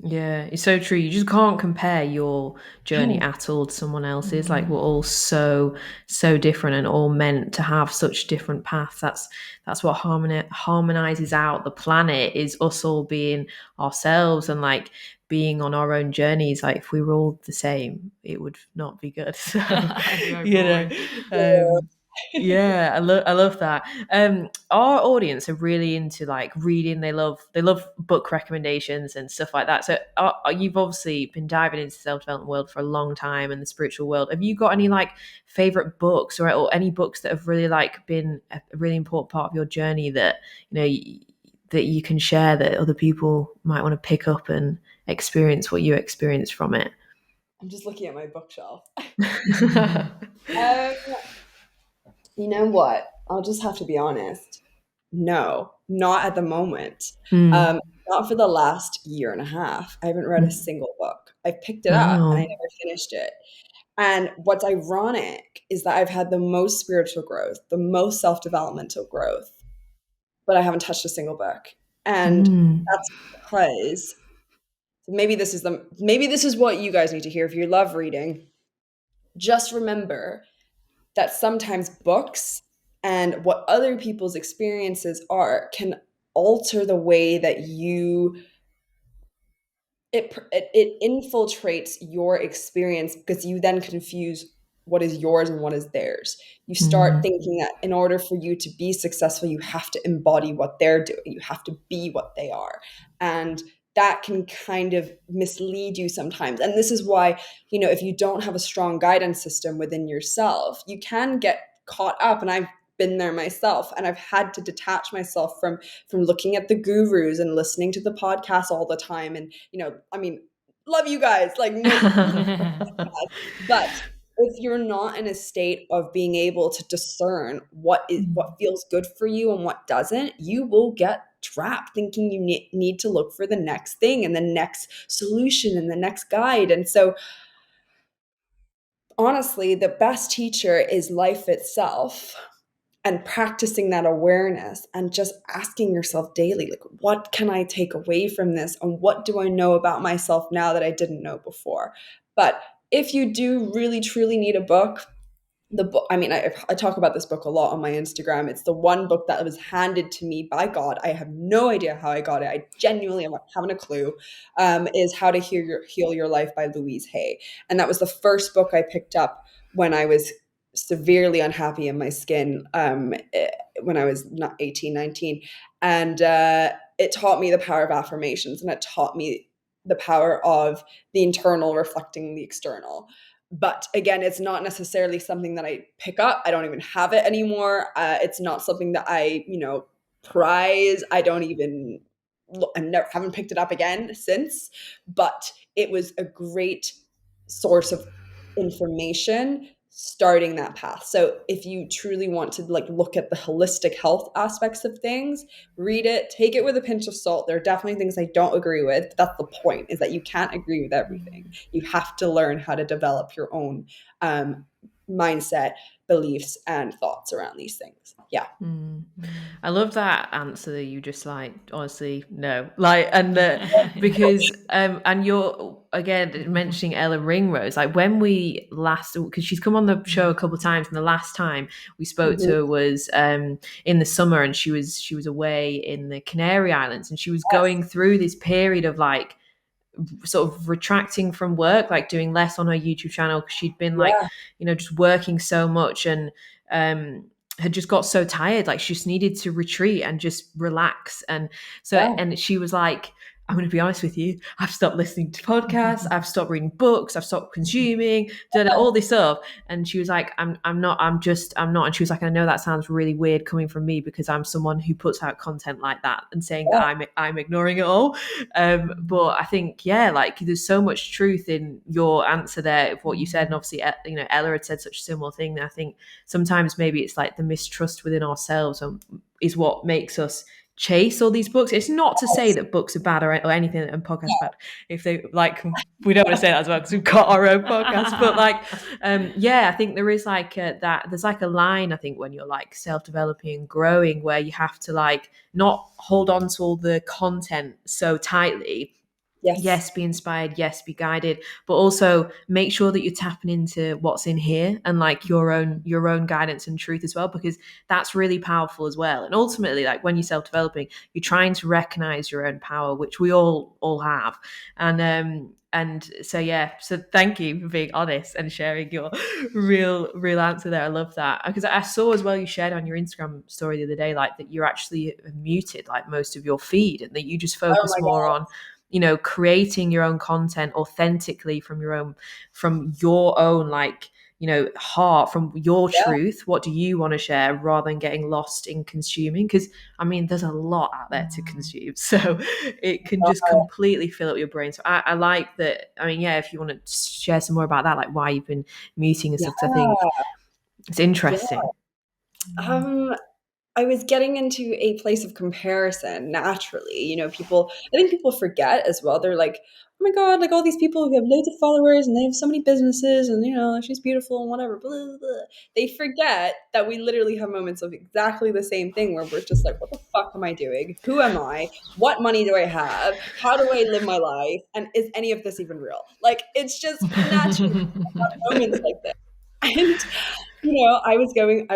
[SPEAKER 2] Yeah, it's so true. You just can't compare your journey at all to someone else's. Like, we're all so different, and all meant to have such different paths. That's what harmonizes out the planet, is us all being ourselves and like being on our own journeys. Like, if we were all the same, it would not be good. So, yeah, I love that. Our audience are really into like reading. They love book recommendations and stuff like that. So you've obviously been diving into the self-development world for a long time, and the spiritual world. Have you got any like favorite books, or any books that have really like been a really important part of your journey that that you can share, that other people might want to pick up and experience what you experienced from it?
[SPEAKER 3] I'm just looking at my bookshelf. You know what? I'll just have to be honest. No, not at the moment. Not for the last year and a half. I haven't read a single book. I picked it up and I never finished it. And what's ironic is that I've had the most spiritual growth, the most self-developmental growth, but I haven't touched a single book. And that's because maybe this is what you guys need to hear if you love reading. just remember that sometimes books and what other people's experiences are can alter the way that it infiltrates your experience, because you then confuse what is yours and what is theirs. You start thinking that in order for you to be successful, you have to embody what they're doing. You have to be what they are. And that can kind of mislead you sometimes. And this is why, if you don't have a strong guidance system within yourself, you can get caught up. And I've been there myself, and I've had to detach myself from looking at the gurus and listening to the podcast all the time. And I mean, love you guys, like but if you're not in a state of being able to discern what feels good for you and what doesn't, you will get trapped thinking you need to look for the next thing and the next solution and the next guide. And so honestly, the best teacher is life itself, and practicing that awareness and just asking yourself daily, like, what can I take away from this? And what do I know about myself now that I didn't know before? But if you do really, truly need a book, the book, I mean, I talk about this book a lot on my Instagram. It's the one book that was handed to me by God. I have no idea how I got it. I genuinely haven't a clue. Is How to Heal Your Life by Louise Hay. And that was the first book I picked up when I was severely unhappy in my skin, when I was not 18, 19. And it taught me the power of affirmations, and it taught me the power of the internal reflecting the external. But again, it's not necessarily something that I pick up. I don't even have it anymore. It's not something that I, prize. I don't even, haven't picked it up again since. But it was a great source of information starting that path. So if you truly want to look at the holistic health aspects of things, read it, take it with a pinch of salt. There are definitely things I don't agree with, but that's the point, is that you can't agree with everything. You have to learn how to develop your own mindset, beliefs, and thoughts around these things. Yeah.
[SPEAKER 2] I love that answer that you just honestly, no. Because and you're again mentioning Ella Ringrose, when we last, because she's come on the show a couple of times, and the last time we spoke to her was in the summer, and she was away in the Canary Islands, and she was going through this period of sort of retracting from work, doing less on her YouTube channel, because she'd been just working so much, and had just got so tired, she just needed to retreat and just relax. And so and she was like, I'm going to be honest with you, I've stopped listening to podcasts, I've stopped reading books, I've stopped consuming, done all this stuff. And she was like, I'm not. And she was like, I know that sounds really weird coming from me, because I'm someone who puts out content like that and saying that I'm ignoring it all. But I think, there's so much truth in your answer there of what you said. And obviously, Ella had said such a similar thing. And I think sometimes maybe it's the mistrust within ourselves is what makes us chase all these books. It's not to say that books are bad or anything, and podcasts bad. If they we don't want to say that as well, because we've got our own podcast. But I think there is that. There's a line, I think, when you're self-developing and growing, where you have to not hold on to all the content so tightly. Yes, be inspired. Yes, be guided, but also make sure that you're tapping into what's in here, and your own guidance and truth as well, because that's really powerful as well. And ultimately, when you're self-developing, you're trying to recognize your own power, which we all have. And so thank you for being honest and sharing your real answer there. I love that, because I saw as well, you shared on your Instagram story the other day, that you're actually muted most of your feed, and that you just focus more on creating your own content authentically from your own heart, from your truth. What do you want to share, rather than getting lost in consuming? Because there's a lot out there to consume, so it can just completely fill up your brain. So I like that. If you want to share some more about that, why you've been muting and stuff, I think it's interesting.
[SPEAKER 3] I was getting into a place of comparison naturally. You know, I think people forget as well. They're like, oh my God, like all these people who have loads of followers and they have so many businesses and, you know, she's beautiful and whatever, blah, blah, blah. They forget that we literally have moments of exactly the same thing where we're just like, what the fuck am I doing? Who am I? What money do I have? How do I live my life? And is any of this even real? Like, it's just naturally moments like this. And I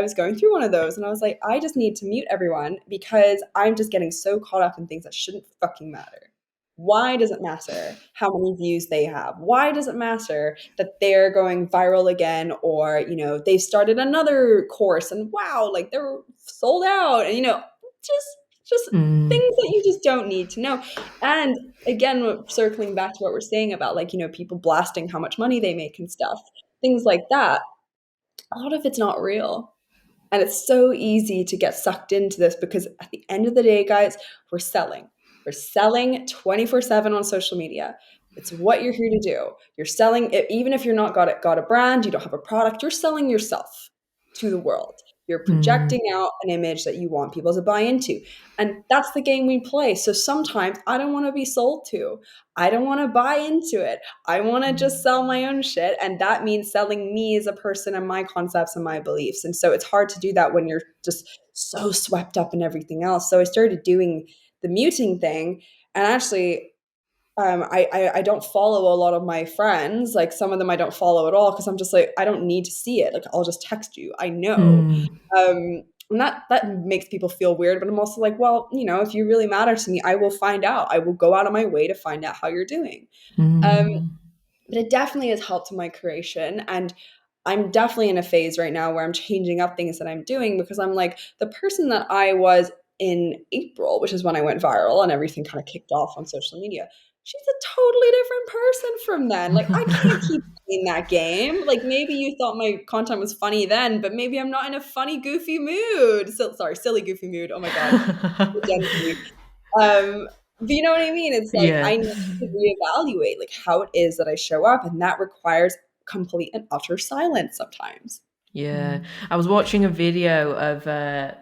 [SPEAKER 3] was going through one of those and I was like, I just need to mute everyone because I'm just getting so caught up in things that shouldn't fucking matter. Why does it matter how many views they have? Why does it matter that they're going viral again, or, you know, they've started another course and wow, like they're sold out, and, you know, just things that you just don't need to know. And again, circling back to what we're saying about, like, you know, people blasting how much money they make and stuff, things like that, a lot of it's not real. And it's so easy to get sucked into this because at the end of the day, guys, we're selling. We're selling 24/7 on social media. It's what you're here to do. You're selling it, even if you're not got a brand, you don't have a product, you're selling yourself to the world. You're projecting out an image that you want people to buy into. And that's the game we play. So sometimes I don't want to be sold to. I don't want to buy into it. I want to just sell my own shit. And that means selling me as a person and my concepts and my beliefs. And so it's hard to do that when you're just so swept up in everything else. So I started doing the muting thing. And actually, I don't follow a lot of my friends. Like some of them I don't follow at all because I'm just like, I don't need to see it. Like I'll just text you. I know. And that makes people feel weird, but I'm also like, well, you know, if you really matter to me, I will find out. I will go out of my way to find out how you're doing. Um, but it definitely has helped in my creation. And I'm definitely in a phase right now where I'm changing up things that I'm doing because I'm like, the person that I was in April, which is when I went viral and everything kind of kicked off on social media, she's a totally different person from then. Like, I can't keep playing that game. Like, maybe you thought my content was funny then, but maybe I'm not in a funny, goofy mood. So, sorry, silly, goofy mood. Oh my God. But you know what I mean? It's like
[SPEAKER 2] Yeah.
[SPEAKER 3] I need to reevaluate like how it is that I show up, and that requires complete and utter silence sometimes.
[SPEAKER 2] Yeah. I was watching a video of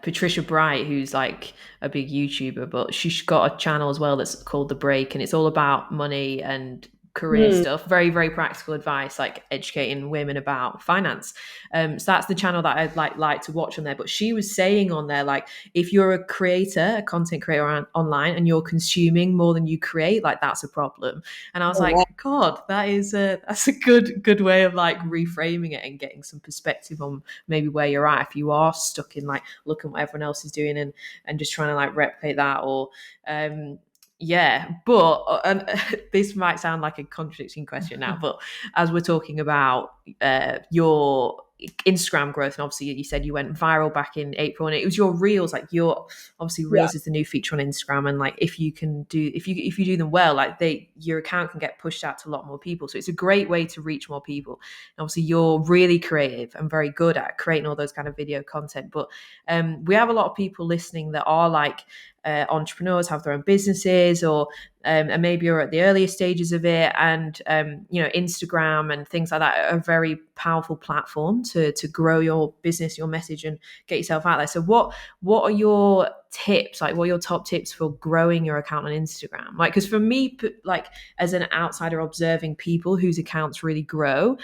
[SPEAKER 2] Patricia Bright, who's like a big YouTuber, but she's got a channel as well that's called The Break, and it's all about money and career stuff. Very, very practical advice, like educating women about finance. So that's the channel that I'd like to watch on there. But she was saying on there, like, if you're a creator, a content creator online, and you're consuming more than you create, like that's a problem. And I was like, God, that's a good way of like reframing it and getting some perspective on maybe where you're at if you are stuck in like looking what everyone else is doing and just trying to like replicate that. Or yeah, but this might sound like a contradicting question now, but as we're talking about your Instagram growth, and obviously you said you went viral back in April, and it was your reels, like your obviously reels is the new feature on Instagram, and like if you do them well, like your account can get pushed out to a lot more people, so it's a great way to reach more people. And obviously you're really creative and very good at creating all those kind of video content, but we have a lot of people listening that are like entrepreneurs, have their own businesses, or and maybe you're at the earlier stages of it, and Instagram and things like that are a very powerful platform to grow your business, your message, and get yourself out there. So what are your tips? Like, what are your top tips for growing your account on Instagram? Like, because for me, like as an outsider observing people whose accounts really grow,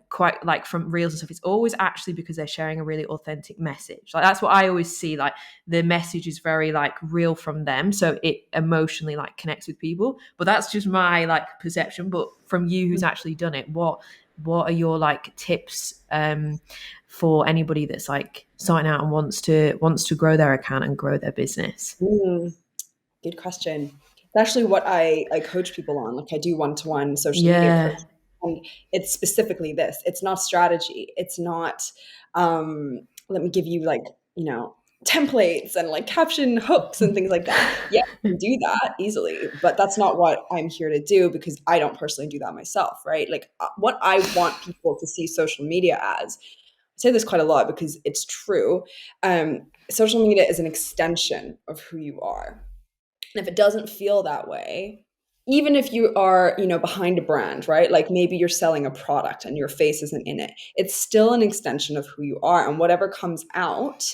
[SPEAKER 2] quite like from reels and stuff, it's always actually because they're sharing a really authentic message. Like that's what I always see, like the message is very like real from them, so it emotionally like connects with people. But that's just my like perception. But from you who's actually done it, what are your like tips for anybody that's like starting out and wants to grow their account and grow their business?
[SPEAKER 3] Good question. It's actually what I coach people on. Like I do one-to-one social media
[SPEAKER 2] Yeah.
[SPEAKER 3] coach. And it's specifically this. It's not strategy. It's not let me give you like, you know, templates and like caption hooks and things like that. Yeah, you can do that easily, but that's not what I'm here to do because I don't personally do that myself, right? Like what I want people to see social media as, I say this quite a lot because it's true. Social media is an extension of who you are. And if it doesn't feel that way, even if you are, you know, behind a brand, right? Like maybe you're selling a product and your face isn't in it. It's still an extension of who you are. And whatever comes out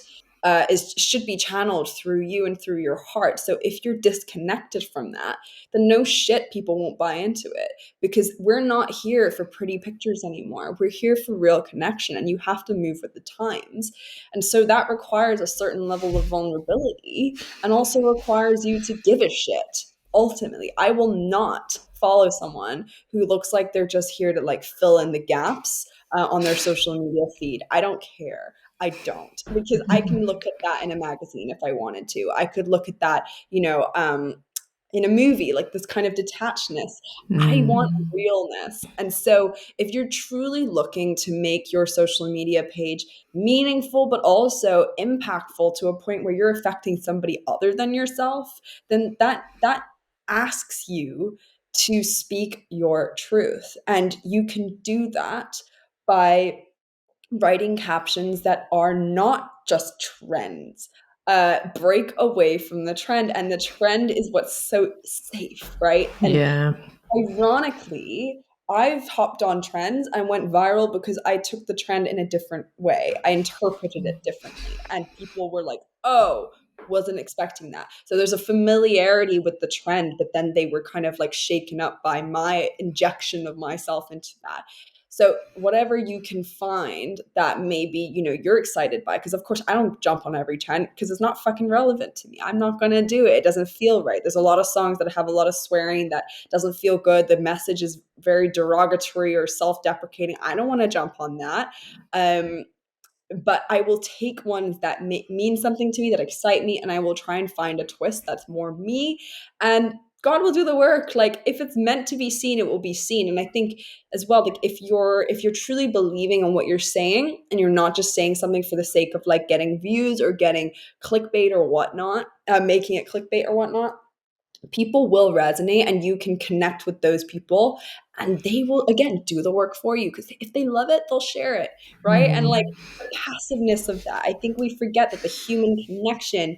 [SPEAKER 3] should be channeled through you and through your heart. So if you're disconnected from that, then no shit, people won't buy into it, because we're not here for pretty pictures anymore. We're here for real connection, and you have to move with the times. And so that requires a certain level of vulnerability, and also requires you to give a shit. Ultimately, I will not follow someone who looks like they're just here to like fill in the gaps on their social media feed. I don't care. I don't, because I can look at that in a magazine if I wanted to. I could look at that, in a movie, like this kind of detachedness. I want realness. And so if you're truly looking to make your social media page meaningful, but also impactful to a point where you're affecting somebody other than yourself, then that asks you to speak your truth. And you can do that by writing captions that are not just trends. Break away from the trend. And the trend is what's so safe, right? And ironically, I've hopped on trends and went viral because I took the trend in a different way. I interpreted it differently. And people were like, oh, wasn't expecting that. So there's a familiarity with the trend, but then they were kind of like shaken up by my injection of myself into that. So whatever you can find that maybe, you're excited by, because of course I don't jump on every trend because it's not fucking relevant to me. I'm not going to do it. It doesn't feel right. There's a lot of songs that have a lot of swearing that doesn't feel good. The message is very derogatory or self-deprecating. I don't want to jump on that. But I will take ones that mean something to me, that excite me, and I will try and find a twist that's more me. And God will do the work. Like, if it's meant to be seen, it will be seen. And I think as well, like if you're truly believing in what you're saying, and you're not just saying something for the sake of like getting views or getting clickbait or whatnot, making it clickbait or whatnot, people will resonate, and you can connect with those people, and they will again do the work for you, because if they love it, they'll share it, right? And like the passiveness of that, I think we forget that the human connection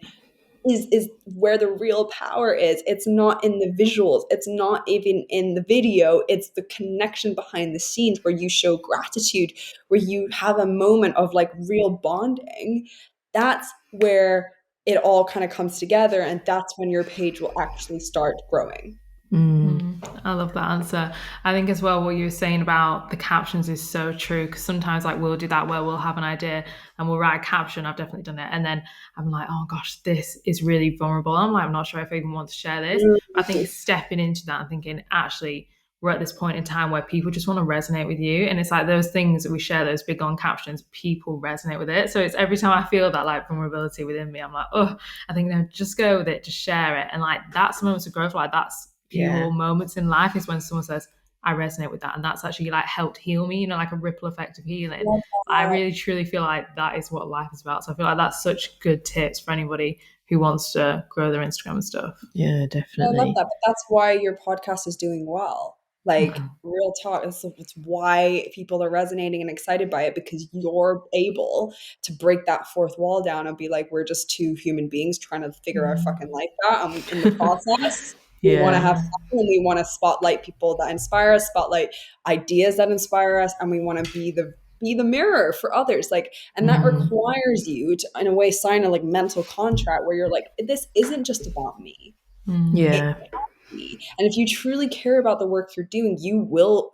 [SPEAKER 3] is where the real power is. It's not in the visuals, it's not even in the video, it's the connection behind the scenes, where you show gratitude, where you have a moment of like real bonding. That's where it all kind of comes together, and that's when your page will actually start growing.
[SPEAKER 1] I love that answer. I think as well what you were saying about the captions is so true, because sometimes like we'll do that where we'll have an idea and we'll write a caption. I've definitely done it, and then I'm like, oh gosh, this is really vulnerable. I'm like, I'm not sure if I even want to share this. I think stepping into that and thinking, actually, we're at this point in time where people just want to resonate with you, and it's like those things that we share, those big long captions, people resonate with it. So it's every time I feel that like vulnerability within me, I'm like, oh, I think no, just go with it, just share it. And like that's moments of growth, like that's pure moments in life, is when someone says, I resonate with that, and that's actually like helped heal me, like a ripple effect of healing. I really truly feel like that is what life is about. So I feel like that's such good tips for anybody who wants to grow their Instagram and stuff.
[SPEAKER 2] Yeah, definitely.
[SPEAKER 3] I love that, but that's why your podcast is doing well. Like, real talk, it's why people are resonating and excited by it, because you're able to break that fourth wall down and be like, we're just two human beings trying to figure our fucking life out, and in the process we want to have fun, and we want to spotlight people that inspire us, spotlight ideas that inspire us, and we want to be the mirror for others. Like, and that requires you to, in a way, sign a like mental contract where you're like, this isn't just about me. And if you truly care about the work you're doing, you will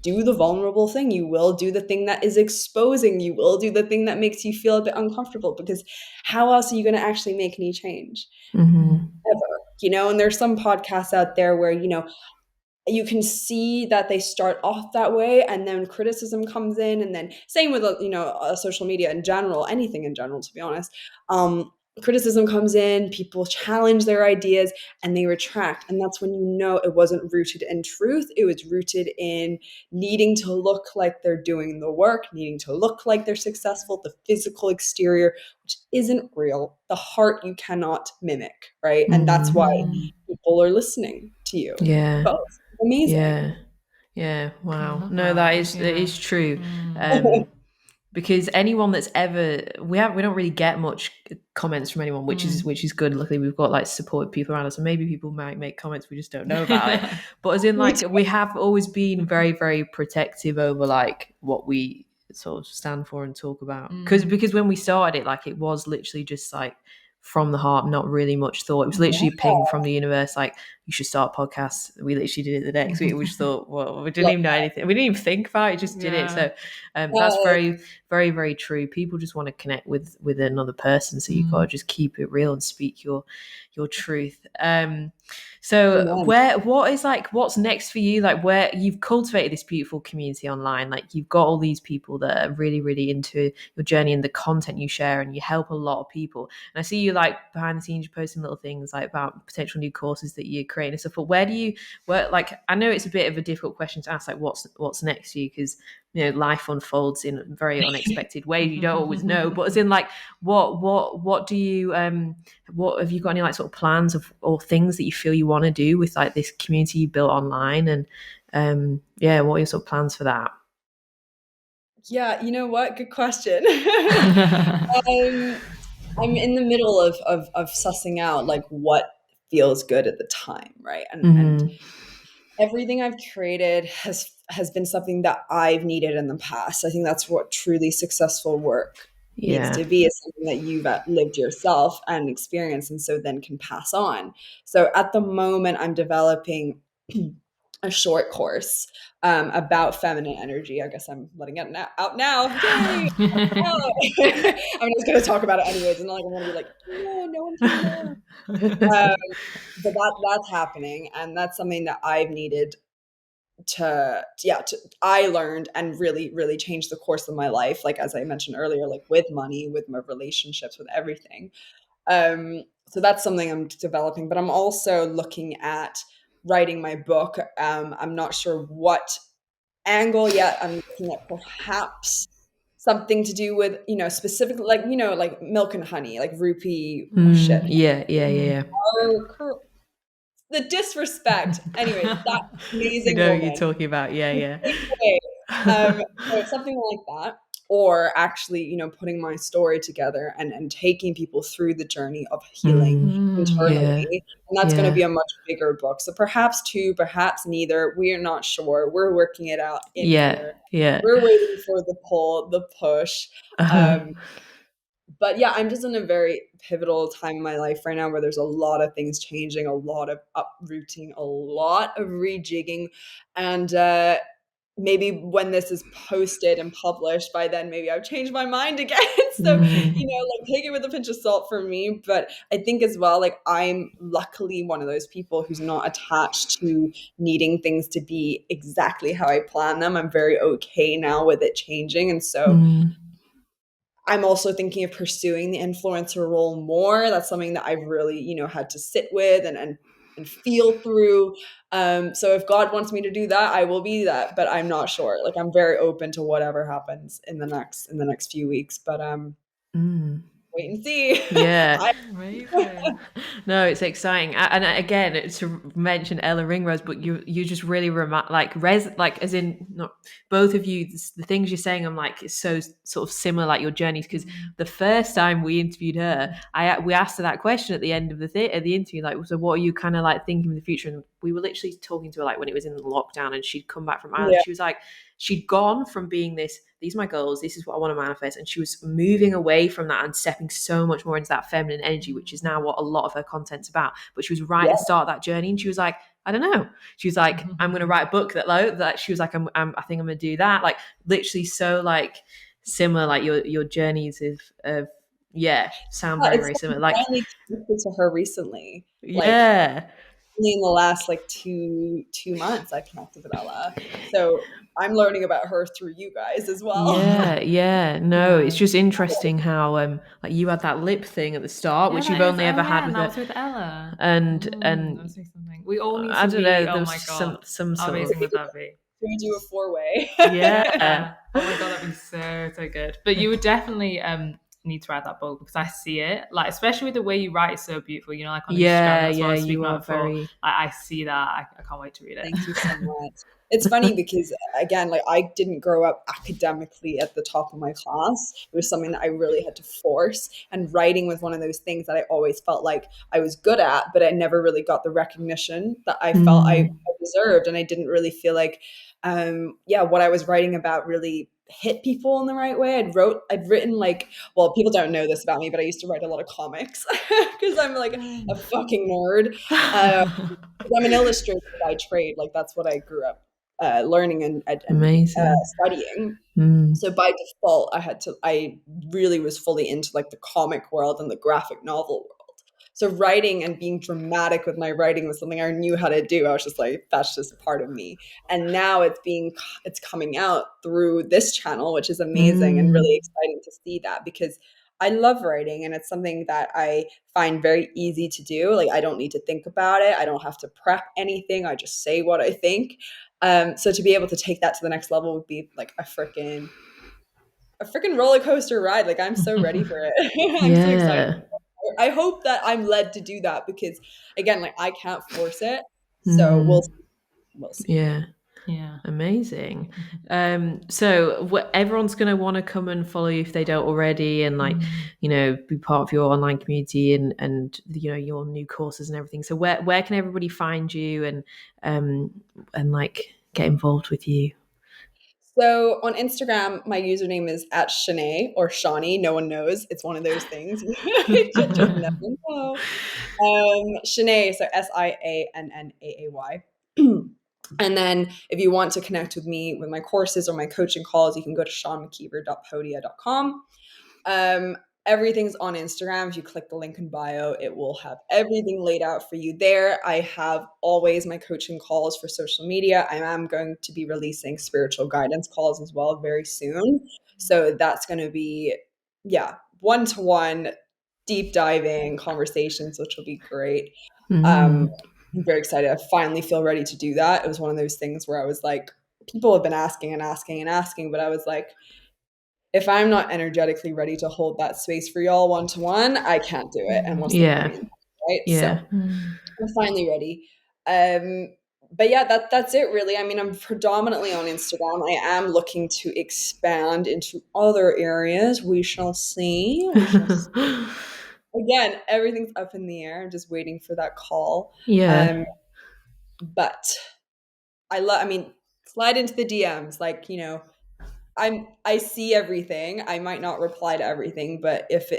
[SPEAKER 3] do the vulnerable thing. You will do the thing that is exposing. You will do the thing that makes you feel a bit uncomfortable, because how else are you going to actually make any change? Ever, and there's some podcasts out there where, you can see that they start off that way, and then criticism comes in, and then same with, social media in general, anything in general, to be honest. Criticism comes in, people challenge their ideas, and they retract. And that's when it wasn't rooted in truth. It was rooted in needing to look like they're doing the work, needing to look like they're successful, the physical exterior, which isn't real. The heart you cannot mimic, right? And that's why people are listening to you. Both. Amazing.
[SPEAKER 2] Yeah. Wow. No, that is true. Because anyone that's ever, we don't really get much comments from anyone, which is good. Luckily, we've got like supportive people around us, and maybe people might make comments we just don't know about it. But as in, like, we have always been very, very protective over like what we sort of stand for and talk about. Because when we started it, like, it was literally just like from the heart, not really much thought. It was literally a ping from the universe, like, you should start podcasts. We literally did it the next week. We just thought, well, we didn't even know anything. We didn't even think about it, just did it. So that's very, very, very true. People just want to connect with another person. So you got to just keep it real and speak your truth. So what's next for you? Like, where you've cultivated this beautiful community online, like, you've got all these people that are really, really into your journey and the content you share, and you help a lot of people. And I see you, like, behind the scenes, you're posting little things like about potential new courses that you're creating and stuff. But like, I know it's a bit of a difficult question to ask, like, what's next for you, because, you know, life unfolds in very unexpected ways. You don't always know, but as in, like, what do you what have you got, any, like, sort of plans or things that you feel you want to do with, like, this community you built online? And what are your sort of plans for that?
[SPEAKER 3] Yeah, you know what? Good question. I'm in the middle of sussing out, like, what feels good at the time, right? And everything I've created has been something that I've needed in the past. I think that's what truly successful work needs to be, is something that you've lived yourself and experienced, and so then can pass on. So at the moment, I'm developing a short course about feminine energy. I guess I'm letting it out now. Yay! I'm just going to talk about it anyways. And, like, I'm going to be like, no one can know. But that's happening, and that's something that I've needed I learned and really, really changed the course of my life. Like, as I mentioned earlier, like, with money, with my relationships, with everything. So that's something I'm developing, but I'm also looking at writing my book. I'm not sure what angle yet. I'm looking at perhaps something to do with, specifically, like, like milk and honey, like rupee shit.
[SPEAKER 2] Yeah.
[SPEAKER 3] The disrespect. Anyway, that amazing
[SPEAKER 2] I know
[SPEAKER 3] woman.
[SPEAKER 2] what you're talking about. Yeah.
[SPEAKER 3] So something like that. Or actually, putting my story together and taking people through the journey of healing internally. And that's going to be a much bigger book. So perhaps two, perhaps neither. We are not sure. We're working it out in here. We're waiting for the pull, the push. But yeah, I'm just in a very pivotal time in my life right now where there's a lot of things changing, a lot of uprooting, a lot of rejigging. And maybe when this is posted and published, by then maybe I've changed my mind again. So, like, take it with a pinch of salt for me. But I think as well, like, I'm luckily one of those people who's not attached to needing things to be exactly how I plan them. I'm very okay now with it changing. And so I'm also thinking of pursuing the influencer role more. That's something that I've really, had to sit with and feel through. So if God wants me to do that, I will be that, but I'm not sure. Like, I'm very open to whatever happens in the next few weeks, but wait and see.
[SPEAKER 2] Yeah. Amazing. No, it's exciting. And again, to mention Ella Ringrose, but you just really as in, not both of you, the things you're saying, I'm like, it's so sort of similar, like your journeys. Because the first time we interviewed her, we asked her that question at the end of the interview, like, so what are you kind of like thinking in the future? And we were literally talking to her, like, when it was in lockdown and she'd come back from Ireland. She was like, she'd gone from being these are my goals, this is what I want to manifest, and she was moving away from that and stepping so much more into that feminine energy, which is now what a lot of her content's about. But she was right at the start of that journey, and she was like, I don't know. She was like, I'm going to write a book that she was like, I think I'm going to do that. Like, literally so, like, similar, like your journeys of sound very, very similar. Like,
[SPEAKER 3] I finally connected to her recently. Only in the last, like, two months I've connected with Ella. So I'm learning about her through you guys as well.
[SPEAKER 2] No, it's just interesting how like, you had that lip thing at the start, which you've only ever had with
[SPEAKER 1] that was with Ella.
[SPEAKER 2] and
[SPEAKER 1] that was something. We all need to
[SPEAKER 2] I don't know,
[SPEAKER 1] oh my god,
[SPEAKER 2] some
[SPEAKER 1] how
[SPEAKER 2] sort
[SPEAKER 1] amazing
[SPEAKER 2] of,
[SPEAKER 1] would that be?
[SPEAKER 3] Can we do a 4-way?
[SPEAKER 1] Oh my god, that'd be so good. But you would definitely need to write that book, because I see it, like, especially with the way you write, it's so beautiful, like on Instagram. That's what I was speaking about before. I see that. I can't wait to read it.
[SPEAKER 3] Thank you so much. It's funny because, again, like, I didn't grow up academically at the top of my class. It was something that I really had to force, and writing was one of those things that I always felt like I was good at, but I never really got the recognition that I felt I deserved, and I didn't really feel like what I was writing about really hit people in the right way. I'd written like, well, people don't know this about me, but I used to write a lot of comics because I'm like a fucking nerd. I'm an illustrator by trade. Like that's what I grew up learning and
[SPEAKER 2] Amazing.
[SPEAKER 3] studying.
[SPEAKER 2] Mm.
[SPEAKER 3] So by default, I really was fully into like the comic world and the graphic novel world. So writing and being dramatic with my writing was something I knew how to do. I was just like, that's just part of me. And now it's coming out through this channel, which is amazing and really exciting to see that, because I love writing and it's something that I find very easy to do. Like I don't need to think about it. I don't have to prep anything. I just say what I think. So to be able to take that to the next level would be like a freaking roller coaster ride. Like I'm so ready for it. I'm so excited.
[SPEAKER 2] Yeah.
[SPEAKER 3] I hope that I'm led to do that because again, like I can't force it. So
[SPEAKER 2] Mm.
[SPEAKER 3] we'll see.
[SPEAKER 2] Yeah.
[SPEAKER 1] Yeah.
[SPEAKER 2] Amazing. So everyone's going to want to come and follow you if they don't already, and like, you know, be part of your online community and you know, your new courses and everything. So where can everybody find you and like get involved with you?
[SPEAKER 3] So on Instagram, my username is @Shanae or Shawnee. No one knows. It's one of those things. Just never know. Shanae, so SIANNAAY. And then if you want to connect with me with my courses or my coaching calls, you can go to sianmckeever.podia.com. Everything's on Instagram. If you click the link in bio, it will have everything laid out for you there. I have always my coaching calls for social media. I am going to be releasing spiritual guidance calls as well very soon. So that's going to be, one-to-one deep diving conversations, which will be great. I'm very excited. I finally feel ready to do that. It was one of those things where I was like, people have been asking and asking and asking, but I was like, if I'm not energetically ready to hold that space for y'all one-to-one, I can't do it. And what's the point in that, right?
[SPEAKER 2] Yeah.
[SPEAKER 3] So I'm finally ready. But yeah, that's it really. I mean, I'm predominantly on Instagram. I am looking to expand into other areas. We shall see. Again, everything's up in the air. I'm just waiting for that call.
[SPEAKER 2] Yeah.
[SPEAKER 3] But I mean, slide into the DMs. Like, you know, I see everything. I might not reply to everything, but if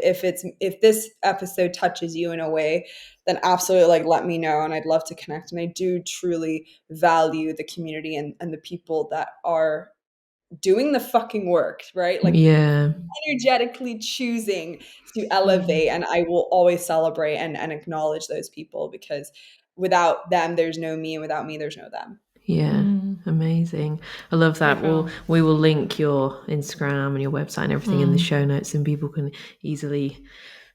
[SPEAKER 3] this episode touches you in a way, then absolutely like let me know, and I'd love to connect. And I do truly value the community and the people that are doing the fucking work, right? Like energetically choosing to elevate, and I will always celebrate and acknowledge those people, because without them there's no me, and without me there's no them.
[SPEAKER 2] Yeah. Amazing. I love that. We will link your Instagram and your website and everything in the show notes, and people can easily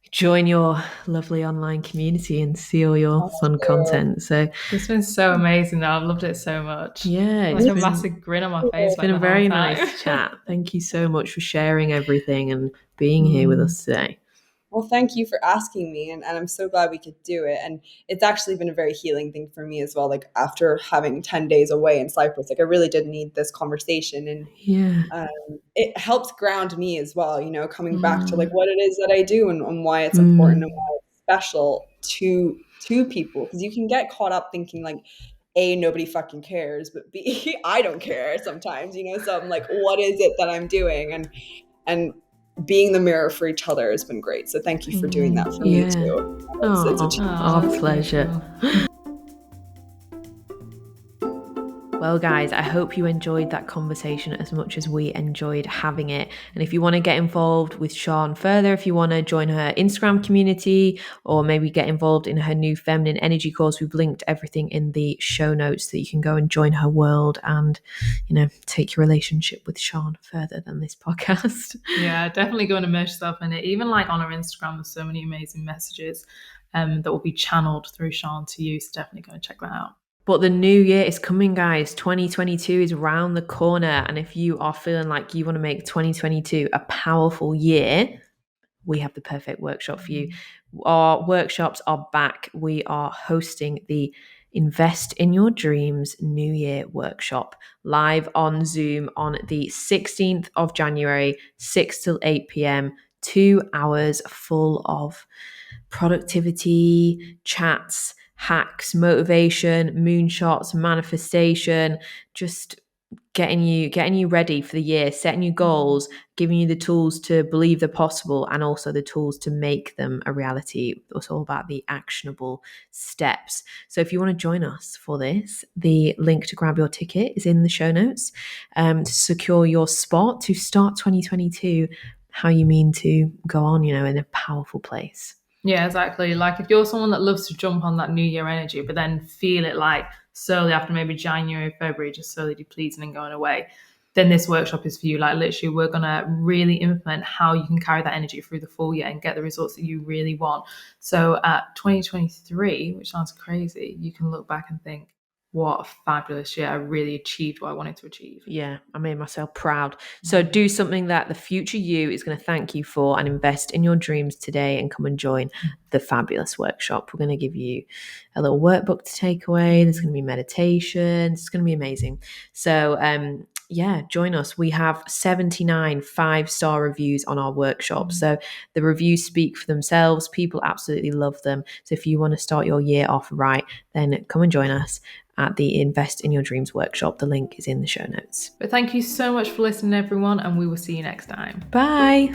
[SPEAKER 2] join your lovely online community and see all your fun content. So
[SPEAKER 1] it's been so amazing though. I've loved it so much.
[SPEAKER 2] Yeah,
[SPEAKER 1] like a massive grin on my face.
[SPEAKER 2] It's been a very nice chat. Thank you so much for sharing everything and being here with us today.
[SPEAKER 3] Well, thank you for asking me, and I'm so glad we could do it. And it's actually been a very healing thing for me as well. Like after having 10 days away in Cyprus, like I really did need this conversation, and it helps ground me as well, you know, coming back to like what it is that I do and why it's important and why it's special to people. Because you can get caught up thinking like, A, nobody fucking cares, but B, I don't care sometimes, you know. So I'm like, what is it that I'm doing? And being the mirror for each other has been great. So thank you for doing that for me too. It's
[SPEAKER 2] our pleasure. Well, guys, I hope you enjoyed that conversation as much as we enjoyed having it. And if you want to get involved with Sian further, if you want to join her Instagram community or maybe get involved in her new feminine energy course, we've linked everything in the show notes so that you can go and join her world and, you know, take your relationship with Sian further than this podcast.
[SPEAKER 1] Yeah, definitely go and immerse yourself in it. Even like on her Instagram, there's so many amazing messages that will be channeled through Sian to you. So definitely go and check that out.
[SPEAKER 2] But the new year is coming, guys. 2022 is around the corner. And if you are feeling like you want to make 2022 a powerful year, we have the perfect workshop for you. Our workshops are back. We are hosting the Invest in Your Dreams New Year workshop live on Zoom on the 16th of January, 6 till 8 p.m, 2 hours full of productivity, chats, hacks, motivation, moonshots, manifestation, just getting you ready for the year, setting you goals, giving you the tools to believe they're possible, and also the tools to make them a reality. It's all about the actionable steps. So if you want to join us for this, the link to grab your ticket is in the show notes, to secure your spot to start 2022 how you mean to go on, in a powerful place.
[SPEAKER 1] Yeah, exactly. Like if you're someone that loves to jump on that new year energy, but then feel it like slowly after maybe January, February, just slowly depleting and going away, then this workshop is for you. Like literally, we're going to really implement how you can carry that energy through the full year and get the results that you really want. So at 2023, which sounds crazy, you can look back and think, what a fabulous year. I really achieved what I wanted to achieve.
[SPEAKER 2] Yeah, I made myself proud. So do something that the future you is going to thank you for, and invest in your dreams today, and come and join the fabulous workshop. We're going to give you a little workbook to take away. There's going to be meditation. It's going to be amazing. So yeah, join us. We have 79 5-star reviews on our workshop. So the reviews speak for themselves. People absolutely love them. So if you want to start your year off right, then come and join us at the Invest in Your Dreams workshop. The link is in the show notes.
[SPEAKER 1] But thank you so much for listening, everyone, and we will see you next time.
[SPEAKER 2] Bye.